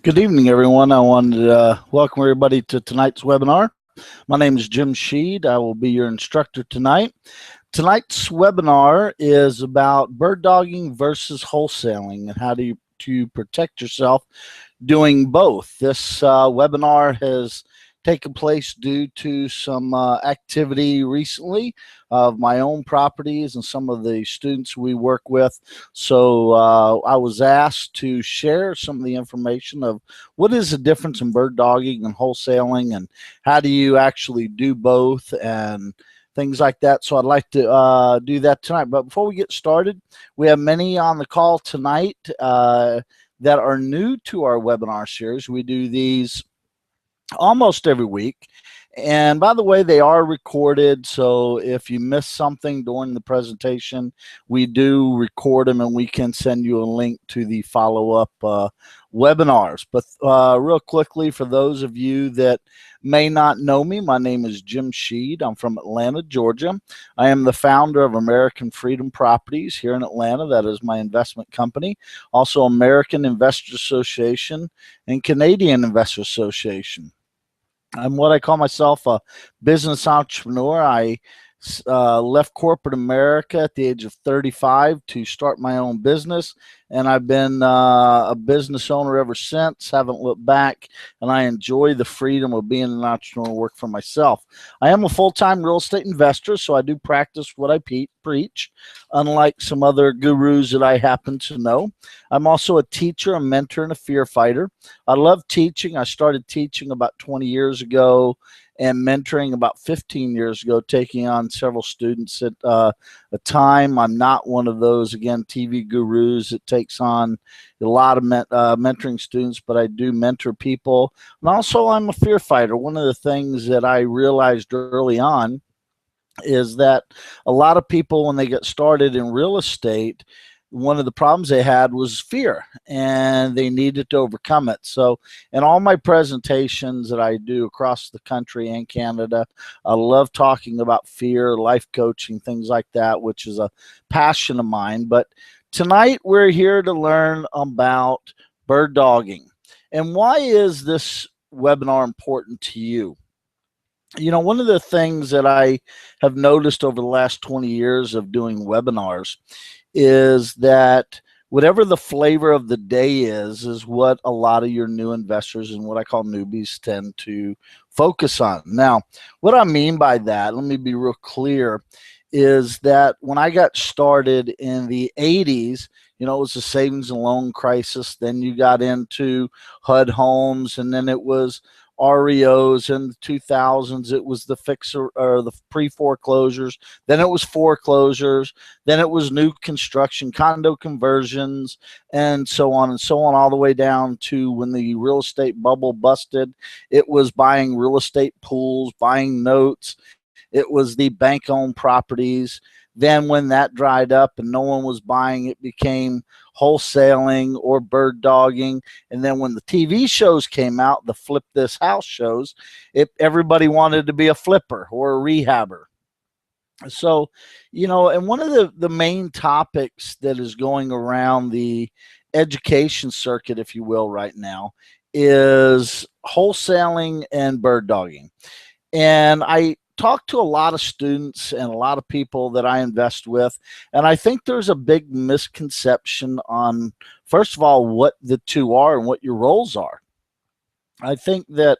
Good evening, everyone. I wanted to welcome everybody to tonight's webinar. My name is Jim Shead. I will be your instructor tonight. Tonight's webinar is about bird dogging versus wholesaling and how to protect yourself doing both. This webinar has taken place due to some activity recently of my own properties and some of the students we work with. So I was asked to share some of the information of what is the difference in bird dogging and wholesaling, and how do you actually do both, and things like that. So I'd like to do that tonight. But before we get started, we have many on the call tonight that are new to our webinar series. We do these almost every week. And by the way, they are recorded, so if you miss something during the presentation, we do record them and we can send you a link to the follow-up webinars. But real quickly, for those of you that may not know me, my name is Jim Shead. I'm from Atlanta, Georgia. I am the founder of American Freedom Properties here in Atlanta. That is my investment company. Also American Investor Association and Canadian Investor Association. I'm what I call myself a business entrepreneur. I left corporate America at the age of 35 to start my own business, and I've been a business owner ever since. Haven't looked back, and I enjoy the freedom of being an entrepreneur and work for myself. I am a full-time real estate investor, so I do practice what I preach, unlike some other gurus that I happen to know. I'm also a teacher, a mentor, and a fear fighter. I love teaching. I started teaching about 20 years ago and mentoring about 15 years ago, taking on several students at a time. I'm not one of those, again, TV gurus that takes on a lot of mentoring students, but I do mentor people. And also, I'm a fear fighter. One of the things that I realized early on is that a lot of people, when they get started in real estate, one of the problems they had was fear, and they needed to overcome it. So in all my presentations that I do across the country and Canada, I love talking about fear, life coaching, things like that, which is a passion of mine. But tonight we're here to learn about bird dogging. And why is this webinar important to you? You know, one of the things that I have noticed over the last 20 years of doing webinars is that whatever the flavor of the day is what a lot of your new investors and what I call newbies tend to focus on. Now, what I mean by that, let me be real clear, is that when I got started in the 80s, you know, it was the savings and loan crisis. Then you got into HUD homes, and then it was REOs. In the 2000s, it was the fixer or the pre-foreclosures. Then it was foreclosures. Then it was new construction, condo conversions, and so on, all the way down to when the real estate bubble busted. It was buying real estate pools, buying notes. It was the bank-owned properties. Then when that dried up and no one was buying, it became wholesaling or bird dogging. And then when the TV shows came out, the Flip This House shows, everybody wanted to be a flipper or a rehabber. So, you know, and one of the main topics that is going around the education circuit, if you will, right now is wholesaling and bird dogging. And I talk to a lot of students and a lot of people that I invest with, and I think there's a big misconception on, first of all, what the two are and what your roles are. I think that,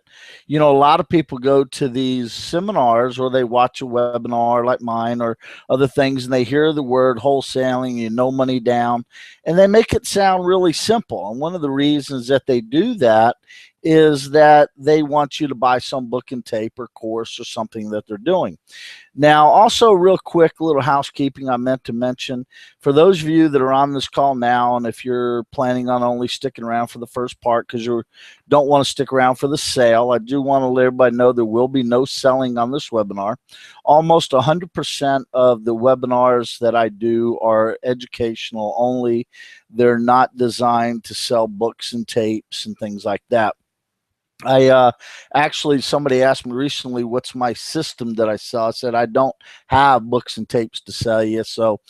you know, a lot of people go to these seminars or they watch a webinar like mine or other things, and they hear the word wholesaling, you know, money down, and they make it sound really simple. And one of the reasons that they do that is that they want you to buy some book and tape or course or something that they're doing. Now, also real quick, a little housekeeping I meant to mention. For those of you that are on this call now, and if you're planning on only sticking around for the first part because you don't want to stick around for the sale, I do want to let everybody know there will be no selling on this webinar. Almost 100% of the webinars that I do are educational only. They're not designed to sell books and tapes and things like that. Actually, somebody asked me recently, what's my system that I sell? I said, I don't have books and tapes to sell you. So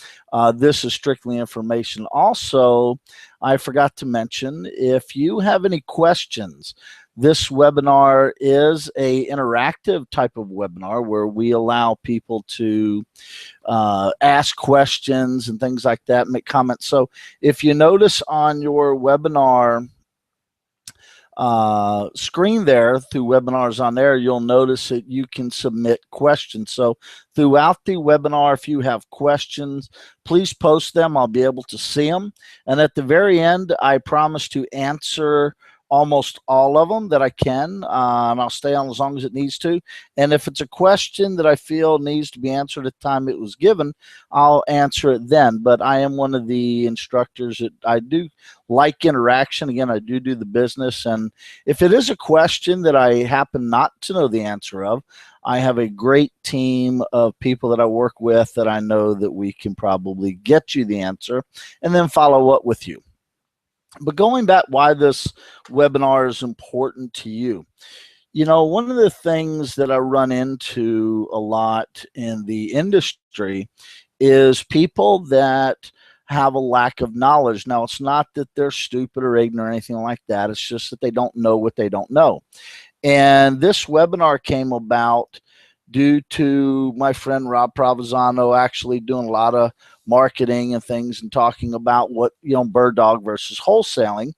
this is strictly information. Also, I forgot to mention, if you have any questions, this webinar is a interactive type of webinar where we allow people to ask questions and things like that, make comments. So if you notice on your webinar screen there through webinars on there, you'll notice that you can submit questions. So throughout the webinar, if you have questions, please post them. I'll be able to see them. And at the very end, I promise to answer almost all of them that I can, and I'll stay on as long as it needs to. And if it's a question that I feel needs to be answered at the time it was given, I'll answer it then. But I am one of the instructors that I do like interaction. Again, I do the business, and if it is a question that I happen not to know the answer of, I have a great team of people that I work with that I know that we can probably get you the answer and then follow up with you. But going back, why this webinar is important to you. You know, one of the things that I run into a lot in the industry is people that have a lack of knowledge. Now, it's not that they're stupid or ignorant or anything like that. It's just that they don't know what they don't know. And this webinar came about due to my friend Rob Provenzano actually doing a lot of marketing and things and talking about what, you know, bird dog versus wholesaling.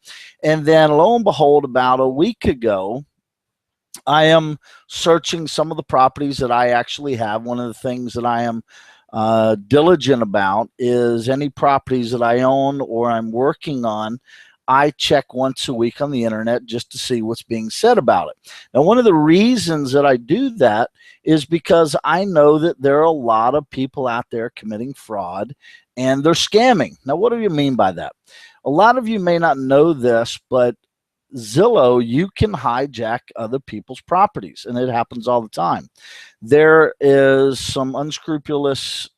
And then lo and behold, about a week ago, I am searching some of the properties that I actually have. One of the things that I am diligent about is any properties that I own or I'm working on, I check once a week on the internet just to see what's being said about it. Now, one of the reasons that I do that is because I know that there are a lot of people out there committing fraud and they're scamming. Now, what do you mean by that? A lot of you may not know this, but Zillow, you can hijack other people's properties, and it happens all the time. There is some unscrupulous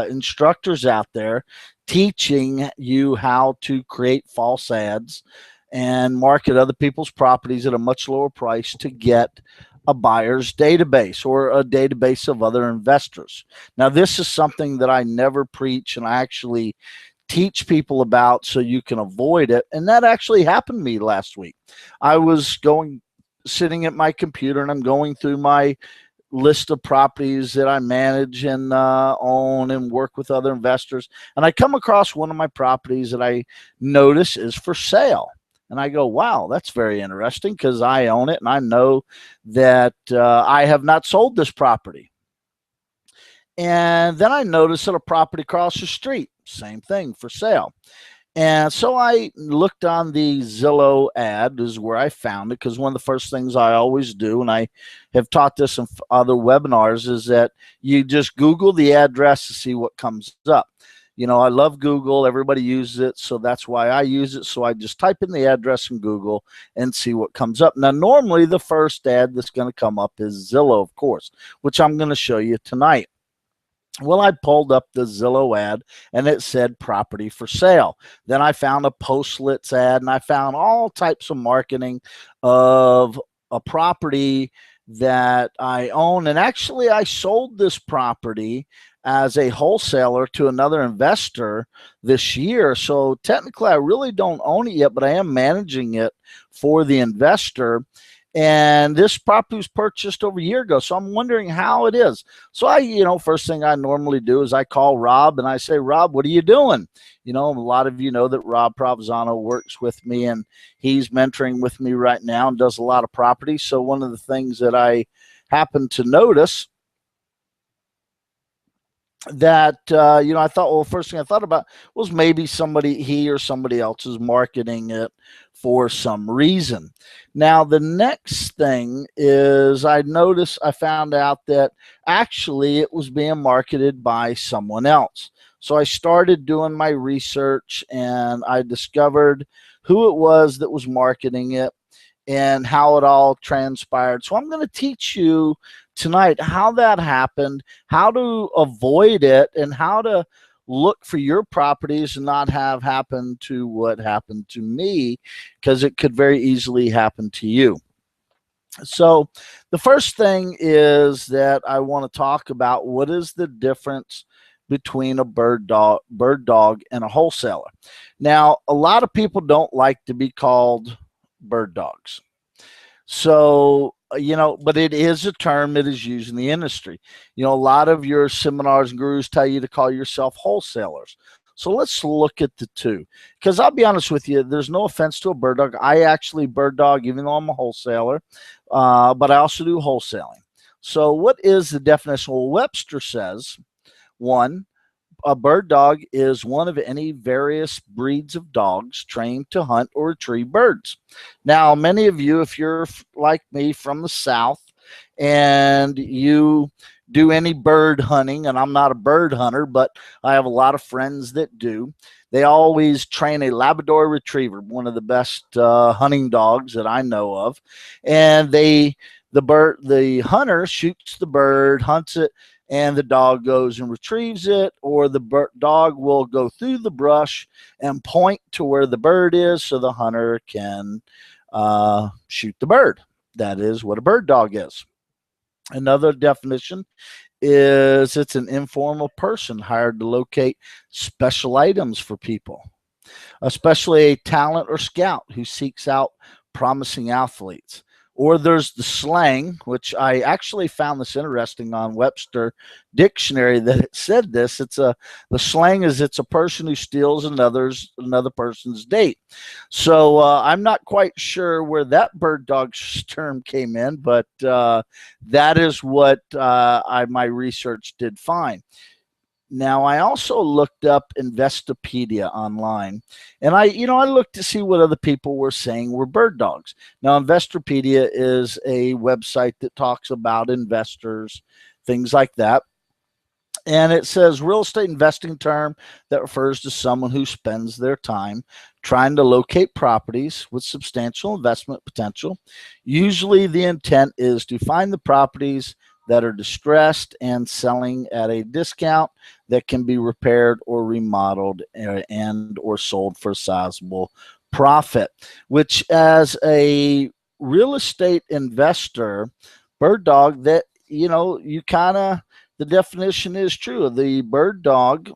instructors out there teaching you how to create false ads and market other people's properties at a much lower price to get a buyer's database or a database of other investors. Now, this is something that I never preach, and I actually teach people about so you can avoid it. And that actually happened to me last week. I was sitting at my computer, and I'm going through my list of properties that I manage and own and work with other investors. And I come across one of my properties that I notice is for sale. And I go, wow, that's very interesting because I own it and I know that I have not sold this property. And then I noticed that a property across the street, same thing, for sale. And so I looked on the Zillow ad, is where I found it, because one of the first things I always do, and I have taught this in other webinars, is that you just Google the address to see what comes up. You know, I love Google. Everybody uses it, so that's why I use it. So I just type in the address in Google and see what comes up. Now, normally the first ad that's going to come up is Zillow, of course, which I'm going to show you tonight. Well, I pulled up the Zillow ad and it said property for sale. Then I found a Postlets ad and I found all types of marketing of a property that I own. And actually, I sold this property as a wholesaler to another investor this year. So technically, I really don't own it yet, but I am managing it for the investor. And this property was purchased over a year ago. So I'm wondering how it is. So first thing I normally do is I call Rob and I say, Rob, what are you doing? You know, a lot of you know that Rob Provenzano works with me and he's mentoring with me right now and does a lot of property. So one of the things that I happen to notice that, I thought, well, first thing I thought about was maybe he or somebody else is marketing it for some reason. Now, the next thing is I found out that actually it was being marketed by someone else. So I started doing my research and I discovered who it was that was marketing it and how it all transpired. So I'm going to teach you tonight how that happened, how to avoid it, and how to look for your properties and not have happen to what happened to me, because it could very easily happen to you. So the first thing is that I want to talk about what is the difference between a bird dog and a wholesaler. Now, a lot of people don't like to be called bird dogs. So, but it is a term that is used in the industry. A lot of your seminars and gurus tell you to call yourself wholesalers. So let's look at the two. Because I'll be honest with you, there's no offense to a bird dog. I actually bird dog, even though I'm a wholesaler, but I also do wholesaling. So what is the definition? Well, Webster says, one, a bird dog is one of any various breeds of dogs trained to hunt or retrieve birds. Now, many of you, if you're like me from the South and you do any bird hunting, and I'm not a bird hunter, but I have a lot of friends that do, they always train a Labrador Retriever, one of the best hunting dogs that I know of. And the hunter shoots the bird, hunts it, and the dog goes and retrieves it, or the dog will go through the brush and point to where the bird is so the hunter can shoot the bird. That is what a bird dog is. Another definition is it's an informal person hired to locate special items for people, especially a talent or scout who seeks out promising athletes. Or there's the slang, which I actually found this interesting on Webster Dictionary that it said this. The slang is it's a person who steals another person's date. So I'm not quite sure where that bird dog term came in, but that is what my research did find. Now, I also looked up Investopedia online, and I looked to see what other people were saying were bird dogs. Now, Investopedia is a website that talks about investors, things like that. And it says real estate investing term that refers to someone who spends their time trying to locate properties with substantial investment potential. Usually the intent is to find the properties that are distressed and selling at a discount that can be repaired or remodeled and or sold for a sizable profit, which as a real estate investor, bird dog, that you kind of, the definition is true. The bird dog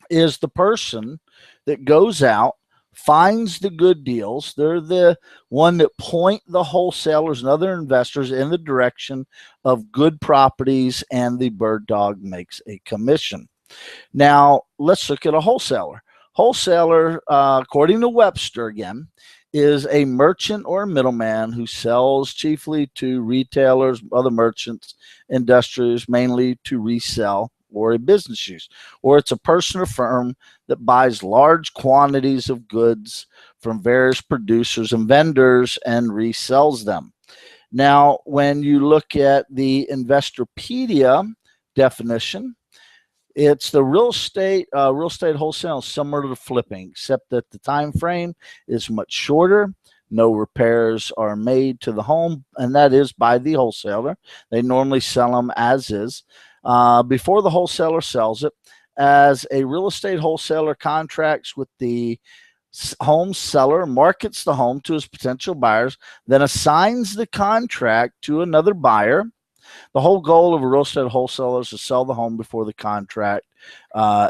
is the person that goes out, finds the good deals. They're the one that point the wholesalers and other investors in the direction of good properties, and the bird dog makes a commission. Now, let's look at a wholesaler. Wholesaler, according to Webster again, is a merchant or a middleman who sells chiefly to retailers, other merchants, industrials, mainly to resell or a business use. Or it's a person or firm that buys large quantities of goods from various producers and vendors and resells them. Now, when you look at the Investopedia definition, it's the real estate wholesale similar to the flipping, except that the time frame is much shorter. No repairs are made to the home, and that is by the wholesaler. They normally sell them as is before the wholesaler sells it. As a real estate wholesaler contracts with the home seller, markets the home to his potential buyers, then assigns the contract to another buyer. The whole goal of a real estate wholesaler is to sell the home before the contract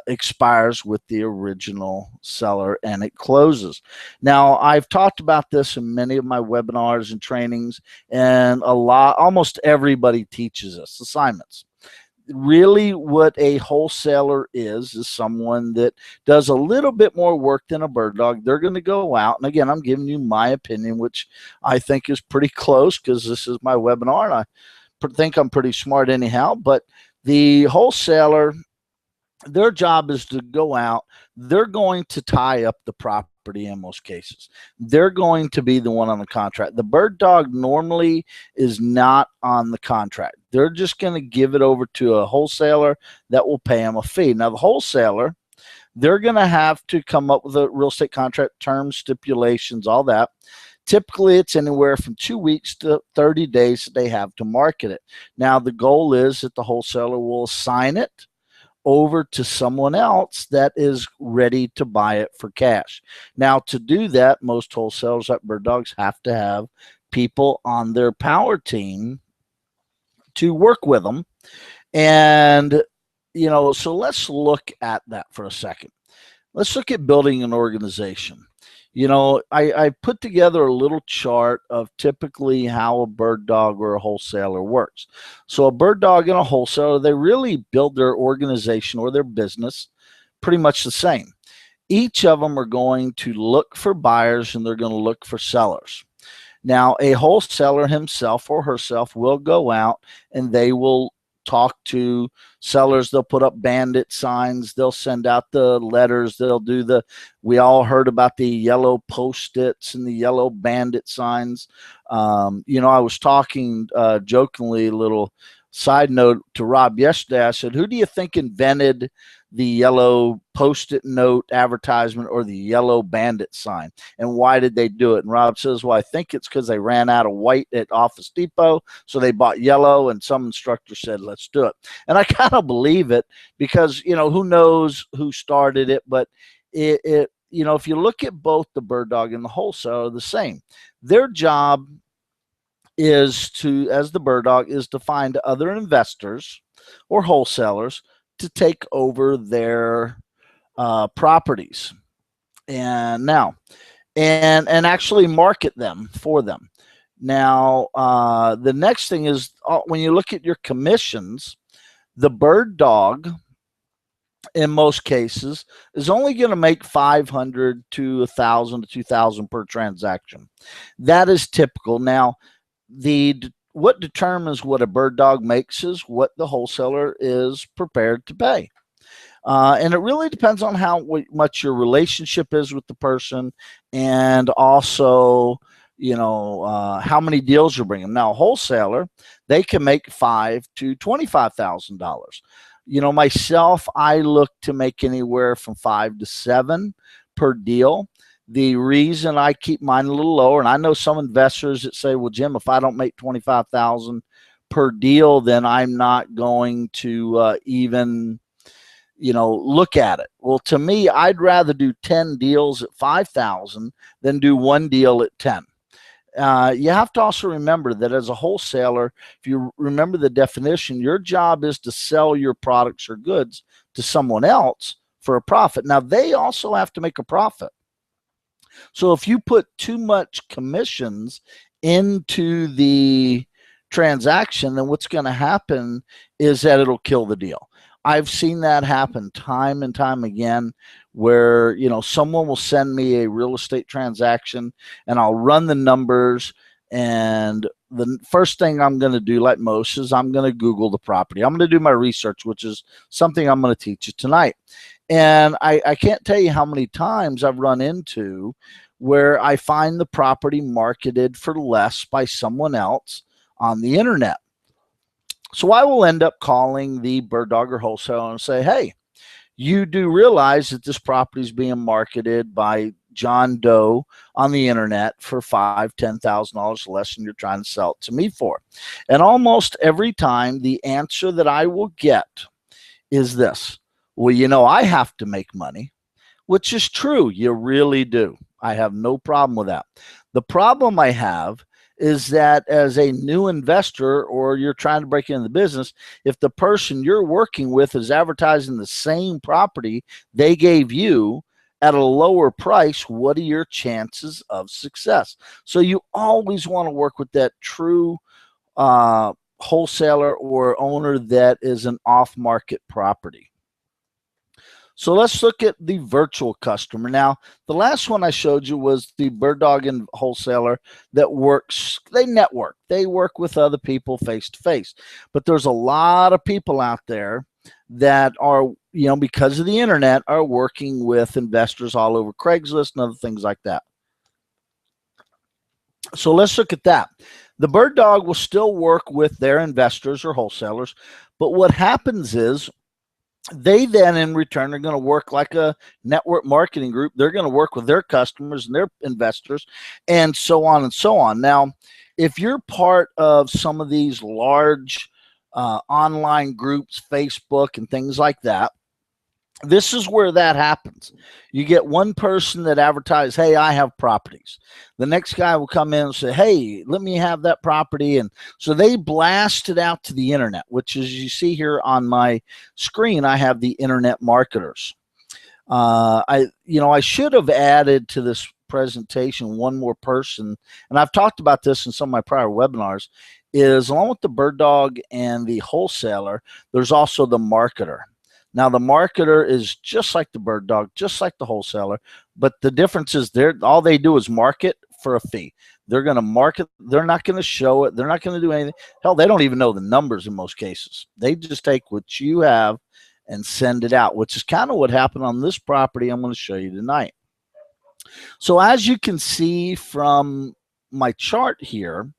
expires with the original seller and it closes. Now, I've talked about this in many of my webinars and trainings, and almost everybody teaches us assignments. Really, what a wholesaler is someone that does a little bit more work than a bird dog. They're going to go out, and again, I'm giving you my opinion, which I think is pretty close because this is my webinar, and I think I'm pretty smart anyhow. But the wholesaler, their job is to go out. They're going to tie up the property in most cases. They're going to be the one on the contract. The bird dog normally is not on the contract. They're just going to give it over to a wholesaler that will pay them a fee. Now, the wholesaler, they're going to have to come up with a real estate contract, terms, stipulations, all that. Typically, it's anywhere from 2 weeks to 30 days that they have to market it. Now, the goal is that the wholesaler will assign it over to someone else that is ready to buy it for cash. Now, to do that, most wholesalers like bird dogs have to have people on their power team to work with them. And, you know, so let's look at that for a second. Let's look at building an organization. You know, I put together a little chart of typically how a bird dog or a wholesaler works. So a bird dog and a wholesaler, they really build their organization or their business pretty much the same. Each of them are going to look for buyers and they're going to look for sellers. Now, a wholesaler himself or herself will go out and they will talk to sellers. They'll put up bandit signs. They'll send out the letters. They'll do the, we all heard about the yellow Post-its and the yellow bandit signs. You know, I was talking jokingly, a little side note to Rob yesterday. I said, who do you think invented the yellow Post-it note advertisement or the yellow bandit sign, and why did they do it? And Rob says, well, I think it's because they ran out of white at Office Depot, so they bought yellow, and some instructor said, let's do it. And I kind of believe it, because, you know, who knows who started it, but it you know, if you look at both the bird dog and the wholesaler, the same. Their job is to, as the bird dog, is to find other investors or wholesalers to take over their properties, and now and actually market them for them. Now, the next thing is, when you look at your commissions, the bird dog in most cases is only going to make 500 to 1,000 to 2,000 per transaction. That is typical. Now, what determines what a bird dog makes is what the wholesaler is prepared to pay. And it really depends on how much your relationship is with the person, and also, you know, how many deals you're bringing. Now, a wholesaler, they can make $5,000 to $25,000. You know, myself, I look to make anywhere from 5 to 7 per deal. The reason I keep mine a little lower, and I know some investors that say, well, Jim, if I don't make 25,000 per deal, then I'm not going to even, you know, look at it. Well, to me, I'd rather do 10 deals at 5,000 than do one deal at 10. You have to also remember that as a wholesaler, if you remember the definition, your job is to sell your products or goods to someone else for a profit. Now, they also have to make a profit. So if you put too much commissions into the transaction, then what's going to happen is that it'll kill the deal. I've seen that happen time and time again, where, you know, someone will send me a real estate transaction and I'll run the numbers, and the first thing I'm going to do, like most, is I'm going to Google the property. I'm going to do my research, which is something I'm going to teach you tonight. And I can't tell you how many times I've run into where I find the property marketed for less by someone else on the internet. So I will end up calling the bird dog or wholesaler and say, hey, you do realize that this property is being marketed by John Doe on the internet for $5,000, $10,000 less than you're trying to sell it to me for. And almost every time the answer that I will get is this: well, you know, I have to make money, which is true. You really do. I have no problem with that. The problem I have is that as a new investor, or you're trying to break into the business, if the person you're working with is advertising the same property they gave you at a lower price, what are your chances of success? So you always want to work with that true wholesaler or owner that is an off-market property. So let's look at the virtual customer. Now, the last one I showed you was the bird dog and wholesaler that works, they network. They work with other people face to face. But there's a lot of people out there that are, you know, because of the internet, are working with investors all over Craigslist and other things like that. So let's look at that. The bird dog will still work with their investors or wholesalers, but what happens is, they then in return are going to work like a network marketing group. They're going to work with their customers and their investors, and so on and so on. Now, if you're part of some of these large online groups, Facebook and things like that, This is where that happens. You get one person that advertises, hey, I have properties. The next guy will come in and say, hey, let me have that property. And so they blast it out to the internet, which is, you see here on my screen, I have the internet marketers. I should have added to this presentation one more person, and I've talked about this in some of my prior webinars, is along with the bird dog and the wholesaler, there's also the marketer. Now, the marketer is just like the bird dog, just like the wholesaler, but the difference is all they do is market for a fee. They're going to market. They're not going to show it. They're not going to do anything. Hell, they don't even know the numbers in most cases. They just take what you have and send it out, which is kind of what happened on this property I'm going to show you tonight. So as you can see from my chart here,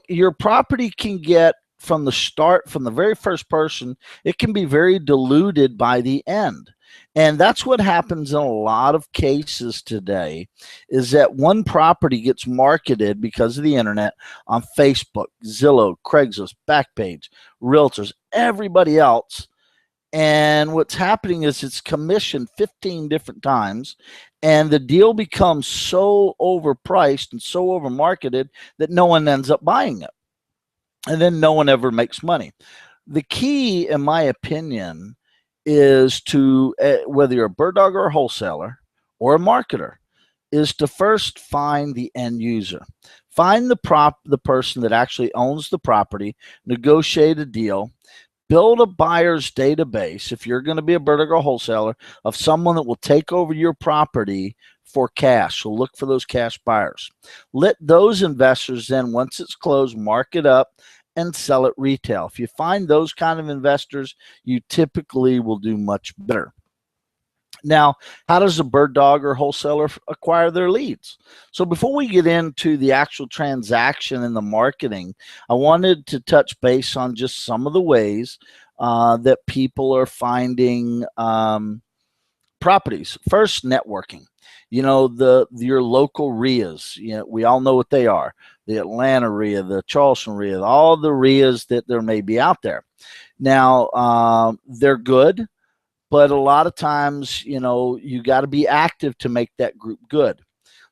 your property can get, from the start, from the very first person, it can be very diluted by the end. And that's what happens in a lot of cases today, is that one property gets marketed because of the internet on Facebook, Zillow, Craigslist, Backpage, Realtors, everybody else. And what's happening is it's commissioned 15 different times, and the deal becomes so overpriced and so overmarketed that no one ends up buying it. And then no one ever makes money. The key, in my opinion, is to, whether you're a bird dog or a wholesaler or a marketer, is to first find the end user. Find the person that actually owns the property, negotiate a deal, build a buyer's database, if you're going to be a bird dog or a wholesaler, of someone that will take over your property for cash. So look for those cash buyers. Let those investors then, once it's closed, mark it up and sell it retail. If you find those kind of investors, you typically will do much better. Now, how does a bird dog or wholesaler acquire their leads? So before we get into the actual transaction and the marketing, I wanted to touch base on just some of the ways that people are finding properties. First, networking. You know, your local RIAs, we all know what they are. The Atlanta RIA, the Charleston RIA, all the RIAs that there may be out there. Now, they're good, but a lot of times, you got to be active to make that group good.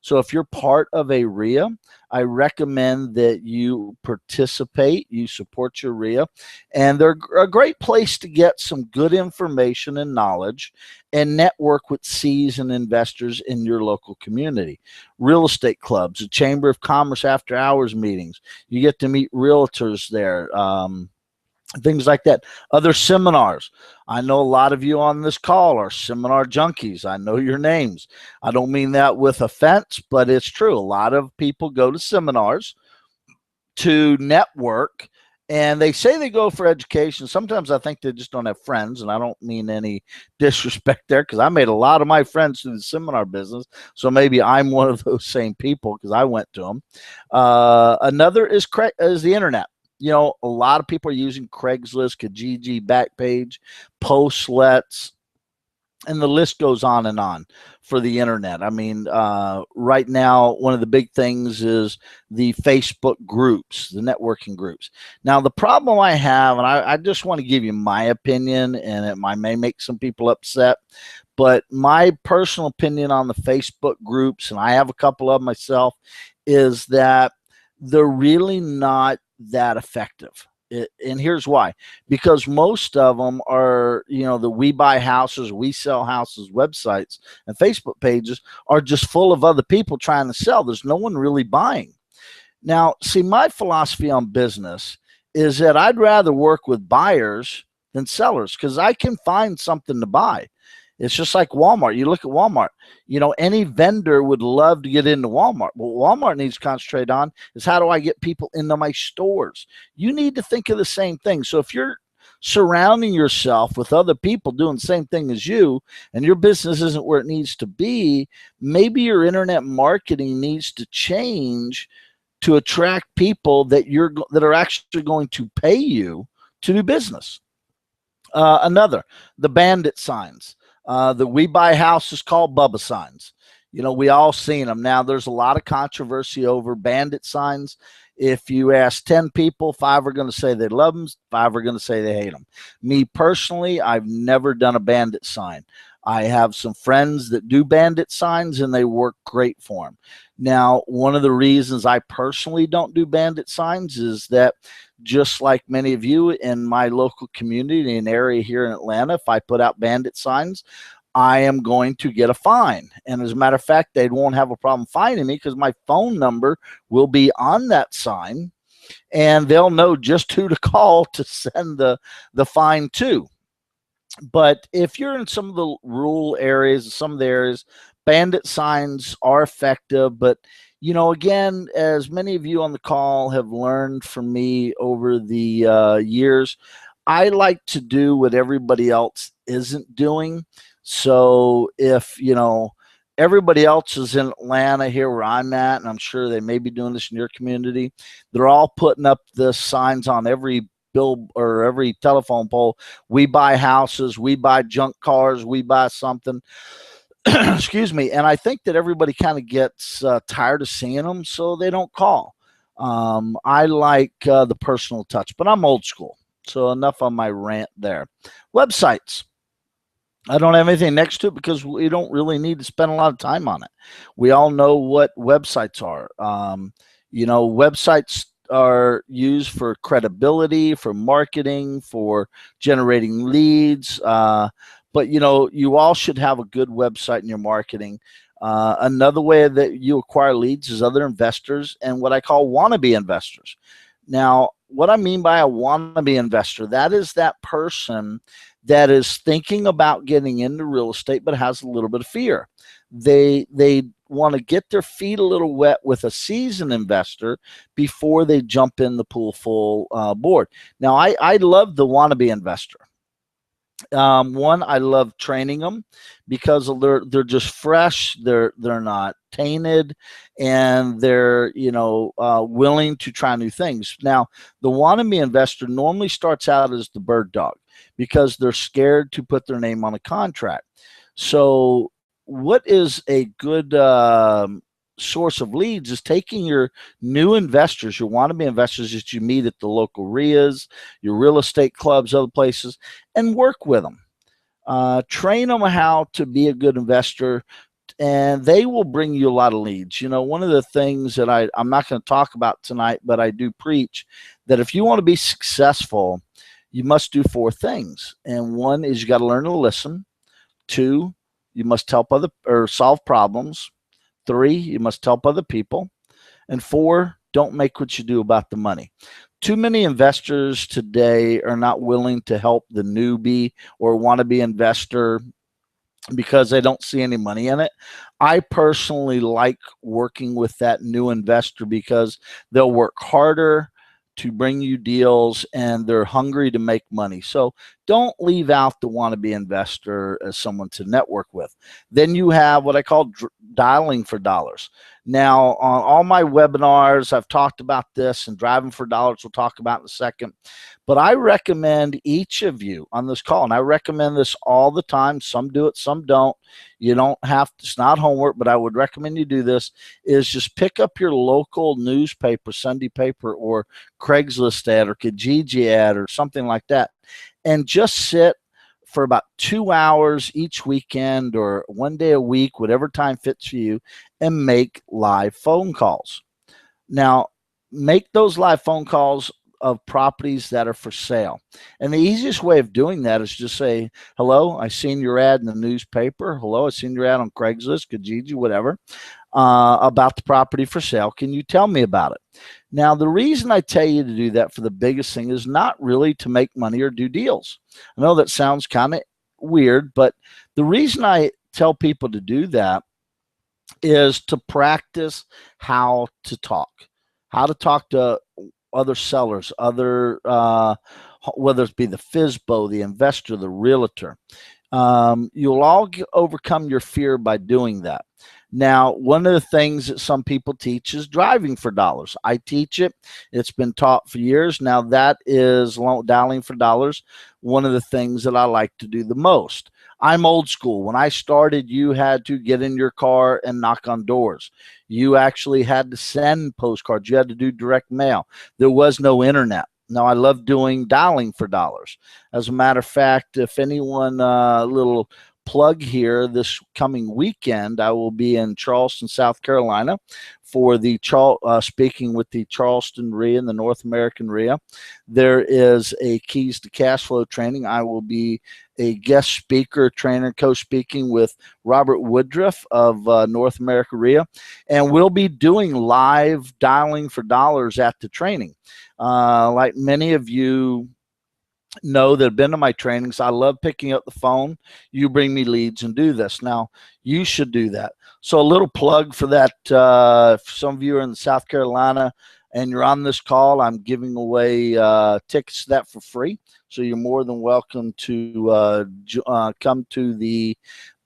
So if you're part of a RIA, I recommend that you participate, you support your RIA, and they're a great place to get some good information and knowledge and network with seasoned investors in your local community. Real estate clubs, the Chamber of Commerce after hours meetings, you get to meet realtors there. Things like that. Other seminars. I know a lot of you on this call are seminar junkies. I know your names. I don't mean that with offense, but it's true. A lot of people go to seminars to network, and they say they go for education. Sometimes I think they just don't have friends, and I don't mean any disrespect there, because I made a lot of my friends through the seminar business. So maybe I'm one of those same people because I went to them. Another is the internet. A lot of people are using Craigslist, Kijiji, Backpage, Postlets, and the list goes on and on for the internet. I mean, right now, one of the big things is the Facebook groups, the networking groups. Now, the problem I have, and I just want to give you my opinion, and it may make some people upset, but my personal opinion on the Facebook groups, and I have a couple of myself, is that they're really not that effective. And here's why. Because most of them are, the we buy houses, we sell houses websites and Facebook pages are just full of other people trying to sell. There's no one really buying. Now, see, my philosophy on business is that I'd rather work with buyers than sellers, because I can find something to buy. It's just like Walmart. You look at Walmart, any vendor would love to get into Walmart. What Walmart needs to concentrate on is, how do I get people into my stores? You need to think of the same thing. So if you're surrounding yourself with other people doing the same thing as you, and your business isn't where it needs to be, maybe your internet marketing needs to change to attract people that are actually going to pay you to do business. Another, the bandit signs. The we buy houses called Bubba signs. We all seen them. Now, there's a lot of controversy over bandit signs. If you ask 10 people, 5 are going to say they love them, 5 are going to say they hate them. Me personally, I've never done a bandit sign. I have some friends that do bandit signs and they work great for them. Now, one of the reasons I personally don't do bandit signs is that, just like many of you in my local community and area here in Atlanta, if I put out bandit signs, I am going to get a fine. And as a matter of fact, they won't have a problem finding me because my phone number will be on that sign and they'll know just who to call to send the fine to. But if you're in some of the rural areas, some of the areas, bandit signs are effective. But, you know, again, as many of you on the call have learned from me over the years, I like to do what everybody else isn't doing. So if, you know, everybody else is in Atlanta here where I'm at, and I'm sure they may be doing this in your community, they're all putting up the signs on every bill or every telephone pole. We buy houses, we buy junk cars, we buy something. Excuse me. And I think that everybody kind of gets tired of seeing them, so they don't call. I like the personal touch, but I'm old school. So enough on my rant there. Websites. I don't have anything next to it because we don't really need to spend a lot of time on it. We all know what websites are. You know, websites are used for credibility, for marketing, for generating leads. But, you know, you all should have a good website in your marketing. Another way that you acquire leads is other investors and what I call wannabe investors. Now, what I mean by a wannabe investor, that is that person that is thinking about getting into real estate but has a little bit of fear. They want to get their feet a little wet with a seasoned investor before they jump in the pool full board. Now, I love the wannabe investor. One, I love training them because they're just fresh. They're not tainted, and they're, you know, willing to try new things. Now, the wannabe investor normally starts out as the bird dog because they're scared to put their name on a contract. So, what is a good source of leads is taking your new investors, your wannabe investors that you meet at the local RIAs, your real estate clubs, other places, and work with them. Train them how to be a good investor, and they will bring you a lot of leads. You know, one of the things that I'm not going to talk about tonight, but I do preach that if you want to be successful, you must do 4 things. And one is you got to learn to listen. 2, you must help other or solve problems. 3, you must help other people. And 4, don't make what you do about the money. Too many investors today are not willing to help the newbie or wannabe investor because they don't see any money in it. I personally like working with that new investor because they'll work harder to bring you deals and they're hungry to make money. So don't leave out the wannabe investor as someone to network with. Then you have what I call dialing for dollars. Now, on all my webinars, I've talked about this, and driving for dollars we'll talk about in a second. But I recommend each of you on this call, and I recommend this all the time. Some do it, some don't. You don't have to, it's not homework, but I would recommend you do this, is just pick up your local newspaper, Sunday paper, or Craigslist ad, or Kijiji ad, or something like that, and just sit for about 2 hours each weekend or one day a week, whatever time fits for you, and make live phone calls. Now, make those live phone calls of properties that are for sale. And the easiest way of doing that is just say, hello, I seen your ad in the newspaper. Hello, I seen your ad on Craigslist, Kijiji, whatever, about the property for sale. Can you tell me about it? Now, the reason I tell you to do that for the biggest thing is not really to make money or do deals. I know that sounds kind of weird, but the reason I tell people to do that is to practice how to talk to other sellers, other whether it be the FSBO, the investor, the realtor. You'll all overcome your fear by doing that. Now, one of the things that some people teach is driving for dollars. I teach it. It's been taught for years. Now, that is dialing for dollars, one of the things that I like to do the most. I'm old school. When I started, you had to get in your car and knock on doors. You actually had to send postcards. You had to do direct mail. There was no internet. Now, I love doing dialing for dollars. As a matter of fact, if anyone, little plug here, this coming weekend, I will be in Charleston, South Carolina for the speaking with the Charleston RIA and the North American RIA. There is a Keys to Cash Flow training. I will be a guest speaker, trainer, co-speaking with Robert Woodruff of North America RIA, and we'll be doing live dialing for dollars at the training. Like many of you know that have been to my trainings, I love picking up the phone. You bring me leads and do this. Now, you should do that. So a little plug for that. If some of you are in South Carolina and you're on this call, I'm giving away tickets to that for free. So you're more than welcome to come to the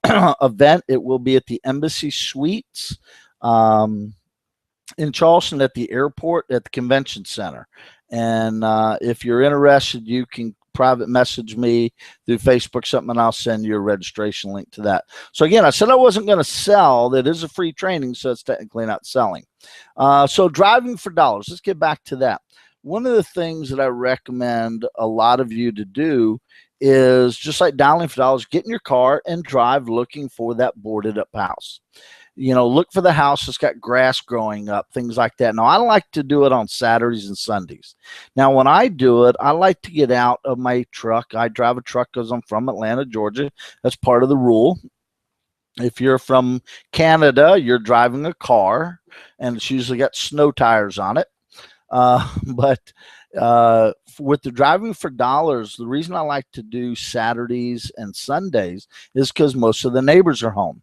event. It will be at the Embassy Suites in Charleston at the airport at the convention center. And if you're interested, you can private message me through Facebook something, and I'll send you a registration link to that. So again, I said I wasn't going to sell. That is a free training, so it's technically not selling. So driving for dollars, let's get back to that. One of the things that I recommend a lot of you to do is, just like dialing for dollars, get in your car and drive looking for that boarded up house. You know, look for the house that's got grass growing up, things like that. Now, I like to do it on Saturdays and Sundays. Now, when I do it, I like to get out of my truck. I drive a truck because I'm from Atlanta, Georgia. That's part of the rule. If you're from Canada, you're driving a car, and it's usually got snow tires on it. But with the driving for dollars, the reason I like to do Saturdays and Sundays is because most of the neighbors are home.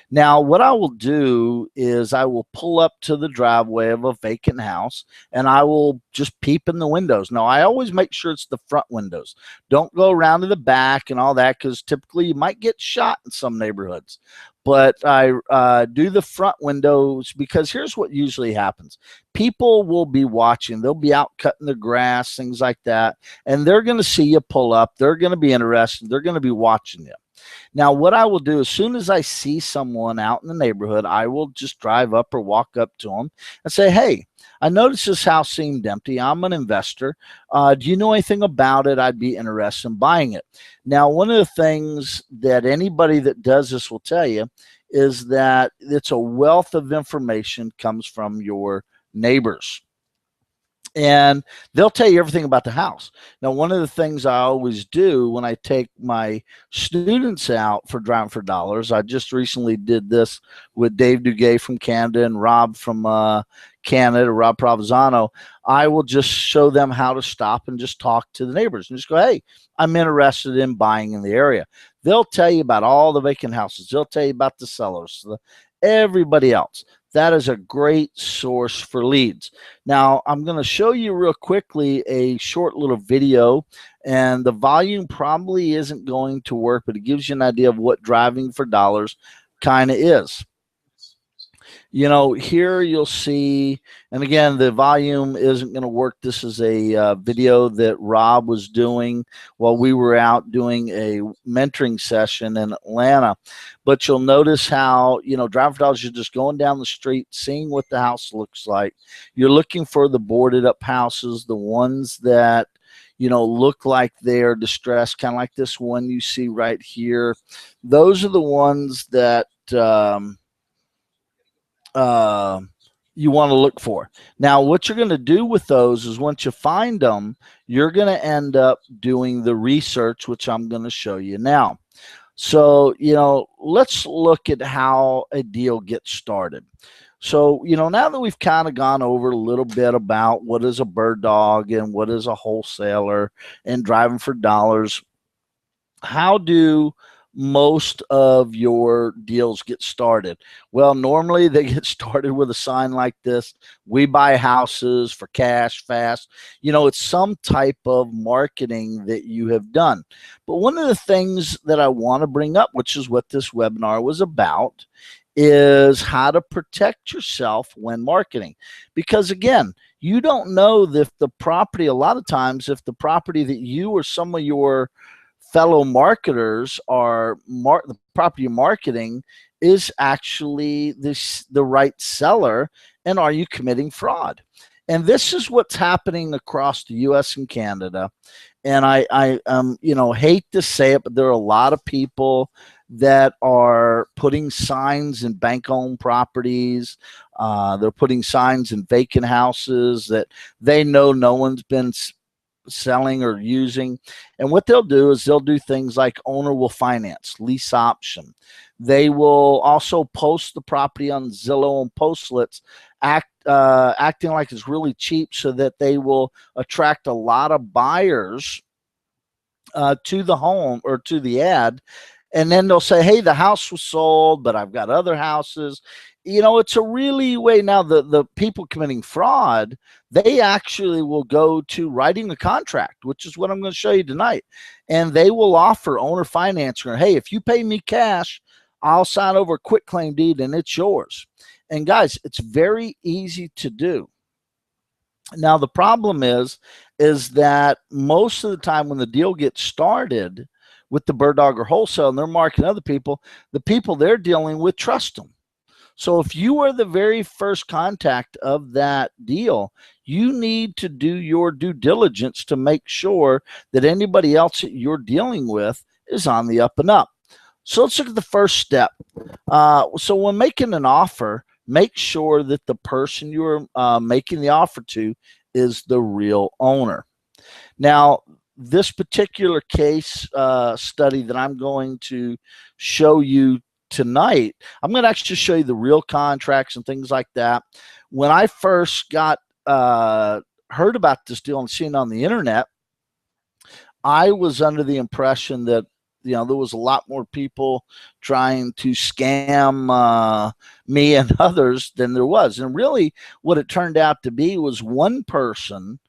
Now, what I will do is I will pull up to the driveway of a vacant house, and I will just peep in the windows. Now, I always make sure it's the front windows. Don't go around to the back and all that, because typically you might get shot in some neighborhoods. But I do the front windows, because here's what usually happens. People will be watching. They'll be out cutting the grass, things like that, and they're going to see you pull up. They're going to be interested. They're going to be watching you. Now, what I will do, as soon as I see someone out in the neighborhood, I will just drive up or walk up to them and say, hey, I noticed this house seemed empty. I'm an investor. Do you know anything about it? I'd be interested in buying it. Now, one of the things that anybody that does this will tell you is that it's a wealth of information comes from your neighbors. And they'll tell you everything about the house. Now, one of the things I always do when I take my students out for driving for dollars, I just recently did this with Dave Duguay from Canada and Rob from Canada, Rob Provenzano. I will just show them how to stop and just talk to the neighbors and just go, hey, I'm interested in buying in the area. They'll tell you about all the vacant houses. They'll tell you about the sellers, everybody else. That is a great source for leads. Now, I'm going to show you real quickly a short little video, and the volume probably isn't going to work, but it gives you an idea of what driving for dollars kind of is. You know, here you'll see, and again, the volume isn't going to work. This is a video that Rob was doing while we were out doing a mentoring session in Atlanta. But you'll notice how, you know, driving for dollars, you're just going down the street, seeing what the house looks like. You're looking for the boarded up houses, the ones that, you know, look like they're distressed, kind of like this one you see right here. Those are the ones that you want to look for. Now, what you're going to do with those is once you find them, you're going to end up doing the research, which I'm going to show you now. So, you know, let's look at how a deal gets started. So, you know, now that we've kind of gone over a little bit about what is a bird dog and what is a wholesaler and driving for dollars, how do most of your deals get started? Well, normally they get started with a sign like this: we buy houses for cash fast. You know, it's some type of marketing that you have done. But one of the things that I want to bring up, which is what this webinar was about, is how to protect yourself when marketing. Because again, you don't know if the property, a lot of times, if the property that you or some of your fellow marketers are the property you're marketing is actually the right seller, and are you committing fraud? And this is what's happening across the US and Canada. And I you know, hate to say it, but there are a lot of people that are putting signs in bank-owned properties. They're putting signs in vacant houses that they know no one's been selling or using. And what they'll do is they'll do things like owner will finance, lease option. They will also post the property on Zillow and Postlets, acting like it's really cheap so that they will attract a lot of buyers to the home or to the ad. And then they'll say, hey, the house was sold, but I've got other houses. You know, it's a really way. Now, the people committing fraud, they actually will go to writing a contract, which is what I'm going to show you tonight. And they will offer owner financing. Hey, if you pay me cash, I'll sign over a quick claim deed and it's yours. And guys, it's very easy to do. Now, the problem is that most of the time when the deal gets started with the bird dog or wholesale and they're marketing other people, the people they're dealing with trust them. So if you are the very first contact of that deal, you need to do your due diligence to make sure that anybody else that you're dealing with is on the up and up. So let's look at the first step. So when making an offer, make sure that the person you're making the offer to is the real owner. Now, this particular case study that I'm going to show you tonight, I'm going to actually show you the real contracts and things like that. When I first got heard about this deal and seen it on the internet, I was under the impression that, you know, there was a lot more people trying to scam me and others than there was. And really what it turned out to be was one person,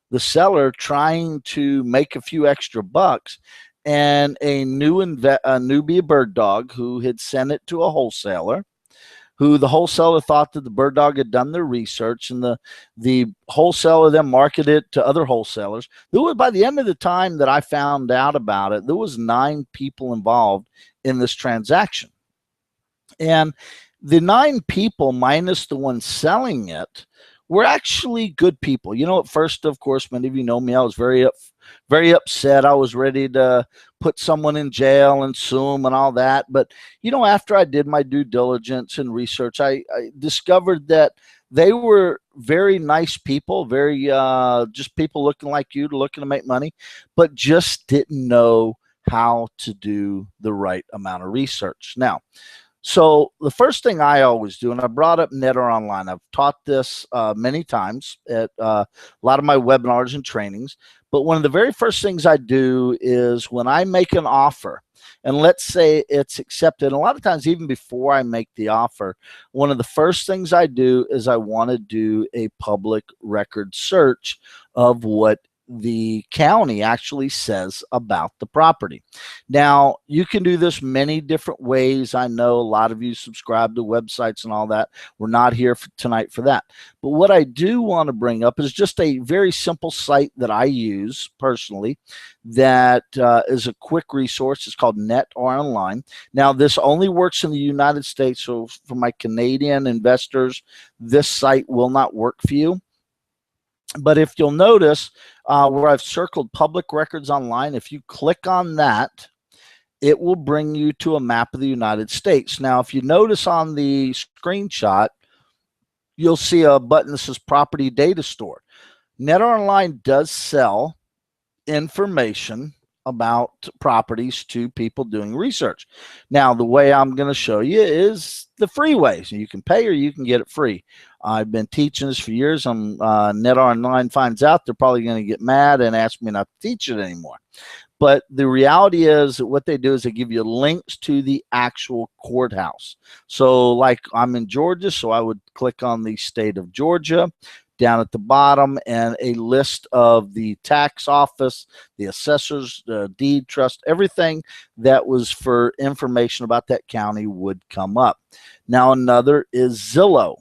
the seller, trying to make a few extra bucks, and a newbie bird dog who had sent it to a wholesaler, who the wholesaler thought that the bird dog had done their research, and the wholesaler then marketed it to other wholesalers. There was, by the end of the time that I found out about it, there was 9 people involved in this transaction. And the 9 people, minus the one selling it, were actually good people. You know, at first, of course, many of you know me, I was very upset. I was ready to put someone in jail and sue them and all that. But, you know, after I did my due diligence and research, I discovered that they were very nice people, very just people looking like you, looking to make money, but just didn't know how to do the right amount of research. Now, so the first thing I always do, and I brought up Netter Online, I've taught this many times at a lot of my webinars and trainings, but one of the very first things I do is when I make an offer, and let's say it's accepted, and a lot of times even before I make the offer, one of the first things I do is I want to do a public record search of what the county actually says about the property. Now, you can do this many different ways. I know a lot of you subscribe to websites and all that. We're not here tonight for that. But what I do want to bring up is just a very simple site that I use personally that is a quick resource. It's called Netter Online. Now, this only works in the United States, so for my Canadian investors, this site will not work for you. But if you'll notice where I've circled public records online, if you click on that, it will bring you to a map of the United States. Now, if you notice on the screenshot, you'll see a button that says Property Data Store. Netter Online does sell information about properties to people doing research. Now, the way I'm going to show you is the free way. So you can pay or you can get it free. I've been teaching this for years. Netter Online finds out, they're probably going to get mad and ask me not to teach it anymore. But the reality is that what they do is they give you links to the actual courthouse. So like I'm in Georgia, so I would click on the state of Georgia, down at the bottom, and a list of the tax office, the assessors, the deed trust, everything that was for information about that county would come up. Now another is Zillow.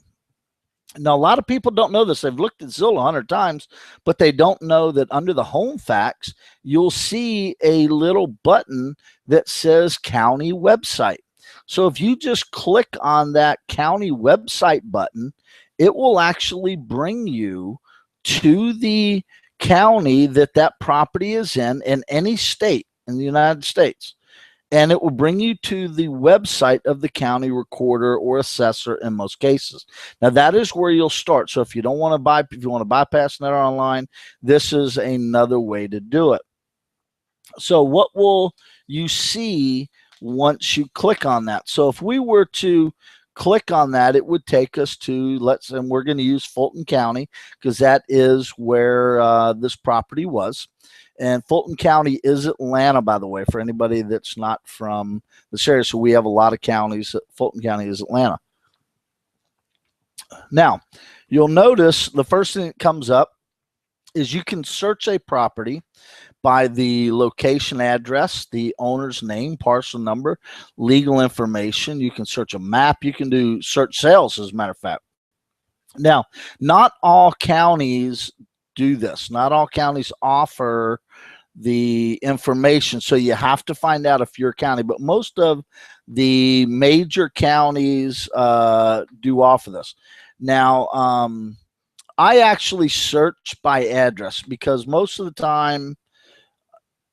Now, a lot of people don't know this. They've looked at Zillow 100 times, but they don't know that under the home facts, you'll see a little button that says county website. So if you just click on that county website button, it will actually bring you to the county that that property is in any state in the United States. And it will bring you to the website of the county recorder or assessor in most cases. Now that is where you'll start. So if you don't want to if you want to bypass that online, this is another way to do it. So what will you see once you click on that? So if we were to click on that, it would take us to, and we're going to use Fulton County because that is where this property was. And Fulton County is Atlanta, by the way, for anybody that's not from this area. So we have a lot of counties. Fulton County is Atlanta. Now, you'll notice the first thing that comes up is you can search a property by the location address, the owner's name, parcel number, legal information. You can search a map. You can do search sales, as a matter of fact. Now, not all counties do this. Not all counties offer the information, so you have to find out if your county, but most of the major counties do offer this. Now, I actually search by address because most of the time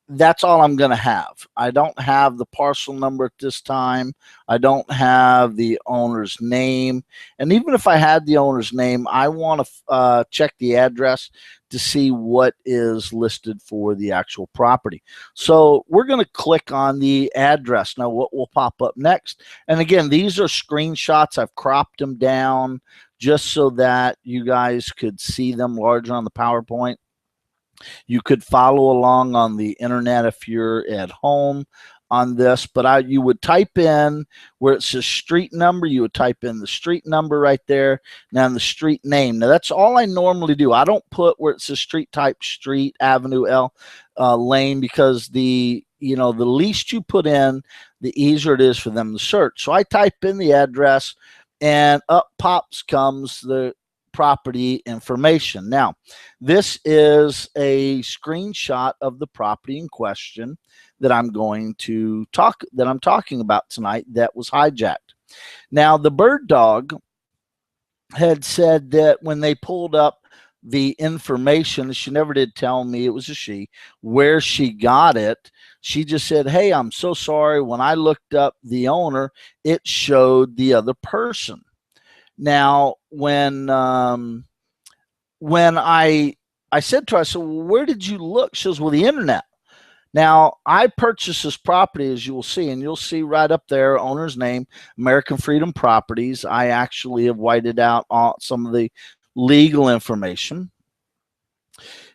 that's all I'm going to have. I don't have the parcel number at this time. I don't have the owner's name. And even if I had the owner's name, I want to check the address to see what is listed for the actual property. So we're going to click on the address. Now what will pop up next? And again, these are screenshots. I've cropped them down just so that you guys could see them larger on the PowerPoint. You could follow along on the internet if you're at home on this, but you would type in where it says street number, you would type in the street number right there, now the street name. Now that's all I normally do. I don't put where it says street type street, avenue, lane, because the least you put in, the easier it is for them to search. So I type in the address and up comes the property information. Now, this is a screenshot of the property in question that I'm talking about tonight that was hijacked. Now, the bird dog had said that when they pulled up the information, she never did tell me, it was a she, where she got it. She just said, "Hey, I'm so sorry. When I looked up the owner, it showed the other person." Now, when I said to her, I said, "Well, where did you look?" She says, "Well, the internet." Now, I purchased this property, as you will see, and you'll see right up there, owner's name, American Freedom Properties. I actually have whited out some of the legal information.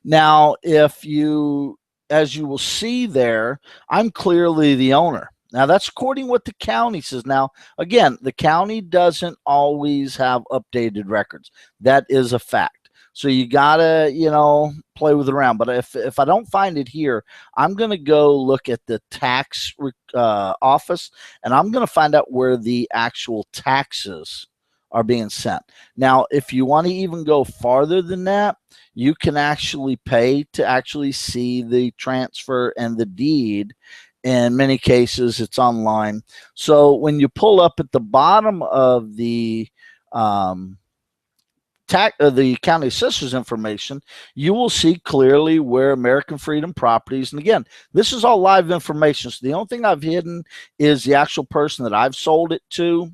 Now, as you will see there, I'm clearly the owner. Now, that's according to what the county says. Now, again, the county doesn't always have updated records. That is a fact. So you gotta, play with it around. But if I don't find it here, I'm gonna go look at the tax office, and I'm gonna find out where the actual taxes are being sent. Now, if you want to even go farther than that, you can actually pay to actually see the transfer and the deed. In many cases, it's online. So when you pull up at the bottom of the county assessor's information, you will see clearly where American Freedom Properties, and again, this is all live information. So the only thing I've hidden is the actual person that I've sold it to.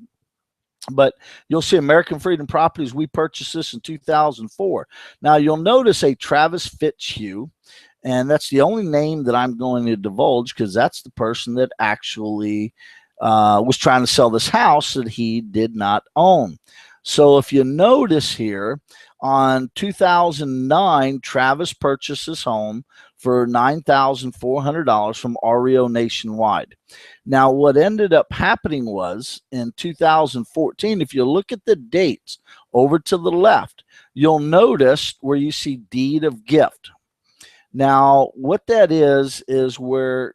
But you'll see American Freedom Properties, we purchased this in 2004. Now you'll notice a Travis Fitzhugh, and that's the only name that I'm going to divulge because that's the person that actually was trying to sell this house that he did not own. So if you notice here, on 2009, Travis purchased his home for $9,400 from REO Nationwide. Now, what ended up happening was in 2014, if you look at the dates over to the left, you'll notice where you see deed of gift. Now, what that is where